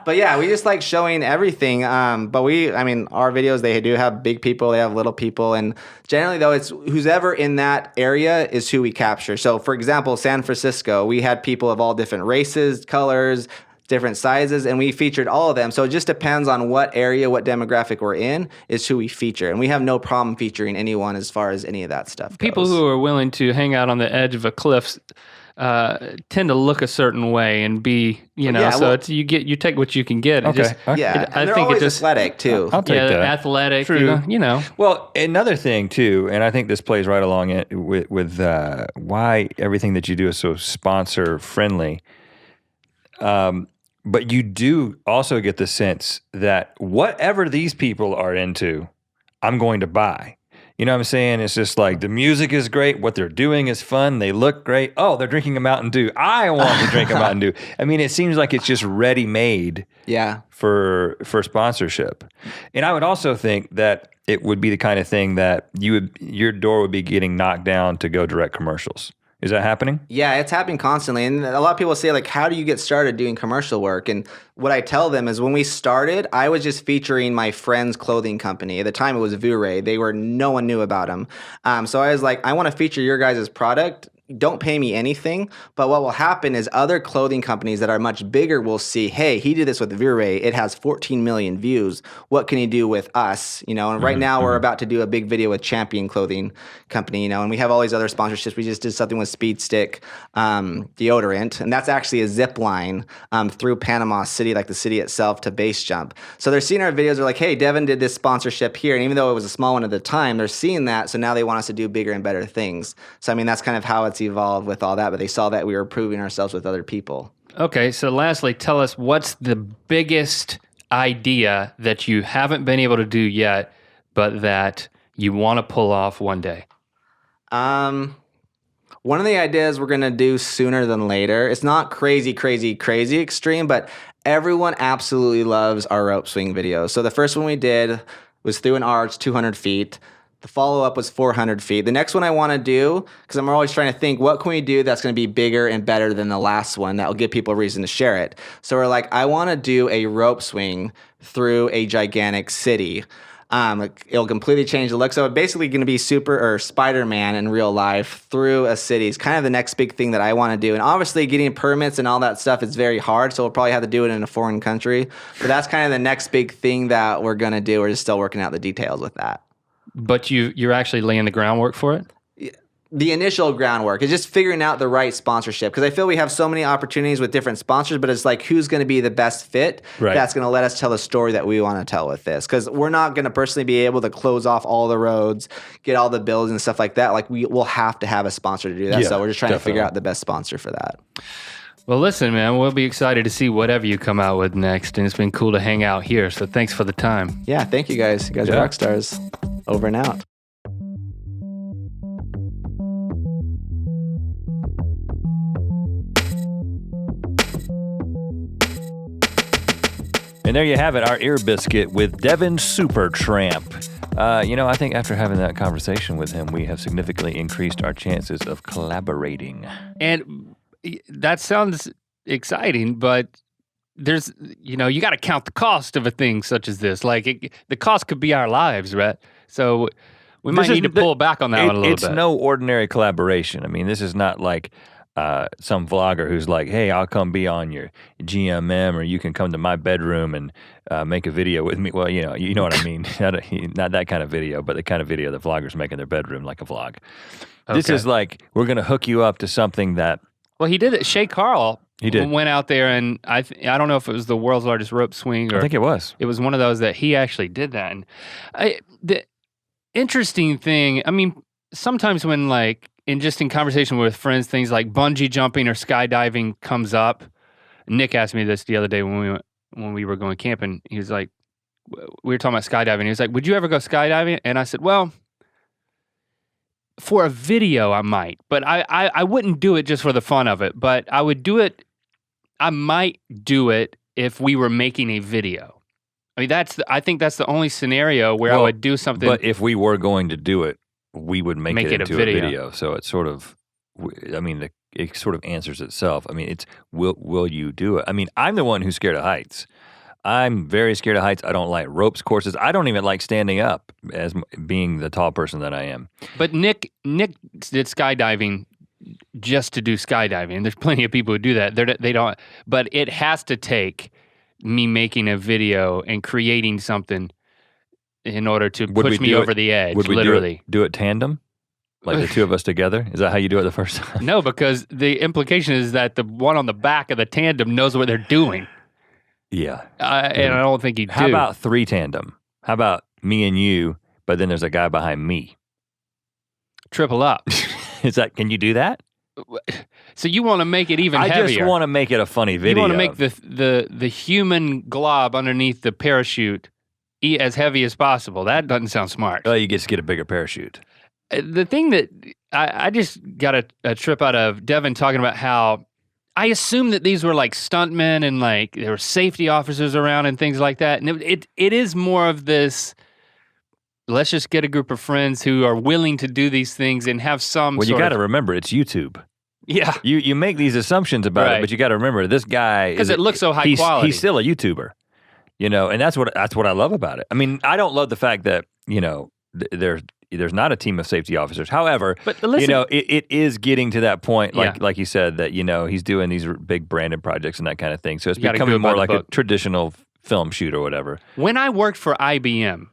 S3: But yeah, we just like showing everything. But our videos, they do have big people, they have little people, and generally though, it's who's ever in that area is who we capture. So for example, San Francisco, we had people of all different races, colors, different sizes, and we featured all of them. So it just depends on what area, what demographic we're in, is who we feature. And we have no problem featuring anyone as far as any of that stuff goes.
S1: People who are willing to hang out on the edge of a cliff tend to look a certain way and be, you take what you can get.
S2: Okay.
S3: Yeah, and they're always athletic too.
S2: I'll take that.
S1: Athletic.
S2: True.
S1: You know.
S2: Well, another thing too, and I think this plays right along it with why everything that you do is so sponsor friendly. But you do also get the sense that whatever these people are into, I'm going to buy. You know what I'm saying? It's just like the music is great. What they're doing is fun. They look great. Oh, they're drinking a Mountain Dew. I want to drink a Mountain Dew. I mean, it seems like it's just ready-made for sponsorship. And I would also think that it would be the kind of thing that your door would be getting knocked down to go direct commercials. Is that happening?
S3: Yeah, it's happening constantly. And a lot of people say, like, how do you get started doing commercial work? And what I tell them is when we started, I was just featuring my friend's clothing company. At the time, it was Vure. No one knew about them. So I was like, I want to feature your guys' product. Don't pay me anything, but what will happen is other clothing companies that are much bigger will see, hey, he did this with Vure. It has 14 million views. What can he do with us? You know, and right now we're about to do a big video with Champion Clothing Company, you know, and we have all these other sponsorships. We just did something with Speed Stick deodorant, and that's actually a zip line through Panama City, like the city itself, to base jump. So they're seeing our videos. They're like, hey, Devin did this sponsorship here, and even though it was a small one at the time, they're seeing that, so now they want us to do bigger and better things. So I mean, that's kind of how it's evolved with all that, but they saw that we were proving ourselves with other people.
S1: Okay, so lastly, tell us what's the biggest idea that you haven't been able to do yet, but that you want to pull off one day?
S3: One of the ideas we're going to do sooner than later, it's not crazy extreme, but everyone absolutely loves our rope swing videos. So the first one we did was through an arch, 200 feet. The follow-up was 400 feet. The next one I want to do, because I'm always trying to think, what can we do that's going to be bigger and better than the last one that will give people a reason to share it? So we're like, I want to do a rope swing through a gigantic city. It'll completely change the look. So it's basically going to be Spider-Man in real life through a city. It's kind of the next big thing that I want to do. And obviously getting permits and all that stuff is very hard, so we'll probably have to do it in a foreign country. But that's kind of the next big thing that we're going to do. We're just still working out the details with that.
S1: But you're actually laying the groundwork for it?
S3: The initial groundwork is just figuring out the right sponsorship, because I feel we have so many opportunities with different sponsors, but it's like, who's going to be the best fit that's going to let us tell the story that we want to tell with this? Because we're not going to personally be able to close off all the roads, get all the bills and stuff like that. Like, will have to have a sponsor to do that. So we're just trying to figure out the best sponsor for that.
S1: Well, listen, man, we'll be excited to see whatever you come out with next, and it's been cool to hang out here. So thanks for the time.
S3: Yeah, thank you guys. You guys are rock stars. Over and out.
S2: And there you have it, our Ear Biscuit with Devin Super Tramp. I think after having that conversation with him, we have significantly increased our chances of collaborating.
S1: And that sounds exciting, but there's, you got to count the cost of a thing such as this. Like, the cost could be our lives, Rhett. So we might need to pull back on that one a little bit.
S2: It's no ordinary collaboration. I mean, this is not like some vlogger who's like, hey, I'll come be on your GMM, or you can come to my bedroom and make a video with me. Well, you know what I mean. Not that kind of video, but the kind of video that vloggers make in their bedroom, like a vlog. Okay. This is like, we're gonna hook you up to something that.
S1: Well, he did it. Shay Carl.
S2: He did.
S1: Went out there, and I don't know if it was the world's largest rope swing, or
S2: I think it was.
S1: It was one of those that he actually did that. And the interesting thing, I mean, sometimes when like in conversation with friends, things like bungee jumping or skydiving comes up. Nick asked me this the other day when we were going camping. He was like, we were talking about skydiving. He was like, would you ever go skydiving? And I said, well, for a video, I might, but I wouldn't do it just for the fun of it. But I would do it. I might do it if we were making a video. I mean, I think that's the only scenario where I would do something.
S2: But if we were going to do it, we would make it into a video. So it's sort of, I mean, it sort of answers itself. I mean, it's will you do it? I mean, I'm the one who's scared of heights. I'm very scared of heights. I don't like ropes courses. I don't even like standing up as being the tall person that I am.
S1: But Nick did skydiving just to do skydiving. There's plenty of people who do that. They don't, but it has to take me making a video and creating something in order to push me over the edge, literally.
S2: Would we do it tandem? Like the two of us together? Is that how you do it the first time?
S1: No, because the implication is that the one on the back of the tandem knows what they're doing.
S2: Yeah.
S1: And I don't think you do.
S2: How about 3 tandem? How about me and you, but then there's a guy behind me?
S1: Triple up.
S2: Can you do that?
S1: So you want to make it even heavier.
S2: I just want to make it a funny video.
S1: You want to make the human glob underneath the parachute as heavy as possible. That doesn't sound smart.
S2: Oh, you just get a bigger parachute.
S1: The thing that I just got a trip out of Devin talking about how I assumed that these were like stuntmen and like there were safety officers around and things like that. And it is more of this, let's just get a group of friends who are willing to do these things and have some
S2: Well, you got to remember, it's YouTube.
S1: Yeah.
S2: You make these assumptions about it, but you got to remember, this guy
S1: because it looks so high quality.
S2: He's still a YouTuber, and that's what I love about it. I mean, I don't love the fact that there's not a team of safety officers. However,
S1: but listen,
S2: it is getting to that point, like you said, that he's doing these big branded projects and that kind of thing. So it's becoming more like a traditional film shoot or whatever.
S1: When I worked for IBM,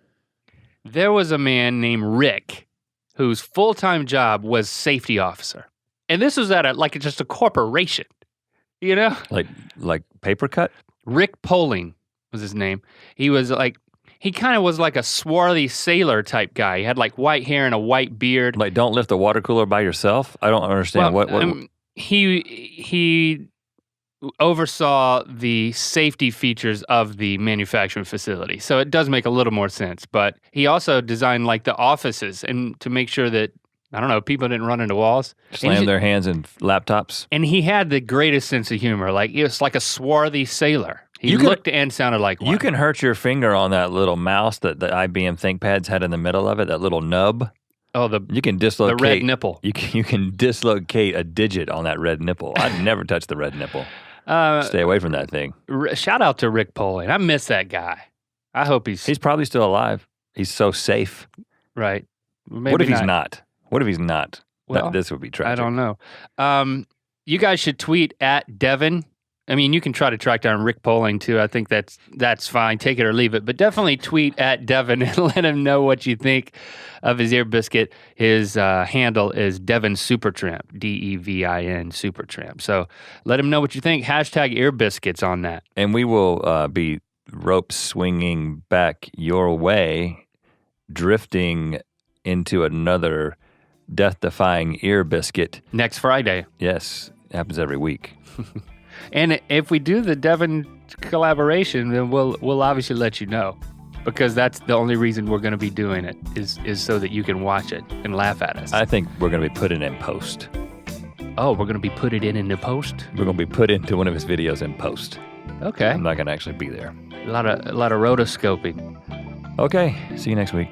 S1: there was a man named Rick whose full-time job was safety officer. And this was at just a corporation,
S2: Like paper cut?
S1: Rick Poling was his name. He was he kind of was like a swarthy sailor type guy. He had like white hair and a white beard.
S2: Like, don't lift a water cooler by yourself? I don't understand. What?
S1: He oversaw the safety features of the manufacturing facility. So it does make a little more sense. But he also designed like the offices and to make sure that, I don't know, people didn't run into walls.
S2: Slam their hands in laptops.
S1: And he had the greatest sense of humor. Like, he was like a swarthy sailor. He looked and sounded like one.
S2: You can hurt your finger on that little mouse that the IBM ThinkPads had in the middle of it, that little nub.
S1: Oh,
S2: you can dislocate
S1: the red nipple.
S2: You can dislocate a digit on that red nipple. I'd never touch the red nipple. Stay away from that thing.
S1: Shout out to Rick Poling. I miss that guy. I hope he's
S2: probably still alive. He's so safe.
S1: Right. Maybe
S2: what if he's not? What if he's not?
S1: Well,
S2: this would be tragic.
S1: I don't know. You guys should tweet at Devin. I mean, you can try to track down Rick Poling too. I think that's fine. Take it or leave it. But definitely tweet at Devin and let him know what you think of his Ear Biscuit. His handle is Devin Supertramp, DEVIN Supertramp. So let him know what you think. Hashtag Ear Biscuits on that.
S2: And we will be rope swinging back your way, drifting into another death-defying Ear Biscuit.
S1: Next Friday.
S2: Yes, it happens every week.
S1: And if we do the Devin collaboration, then we'll obviously let you know, because that's the only reason we're going to be doing it is so that you can watch it and laugh at us.
S2: I think we're going to be putting it in post.
S1: Oh, we're going to be putting it in the post?
S2: We're going to be put into one of his videos in post.
S1: Okay.
S2: I'm not going to actually be there.
S1: A lot of rotoscoping.
S2: Okay, see you next week.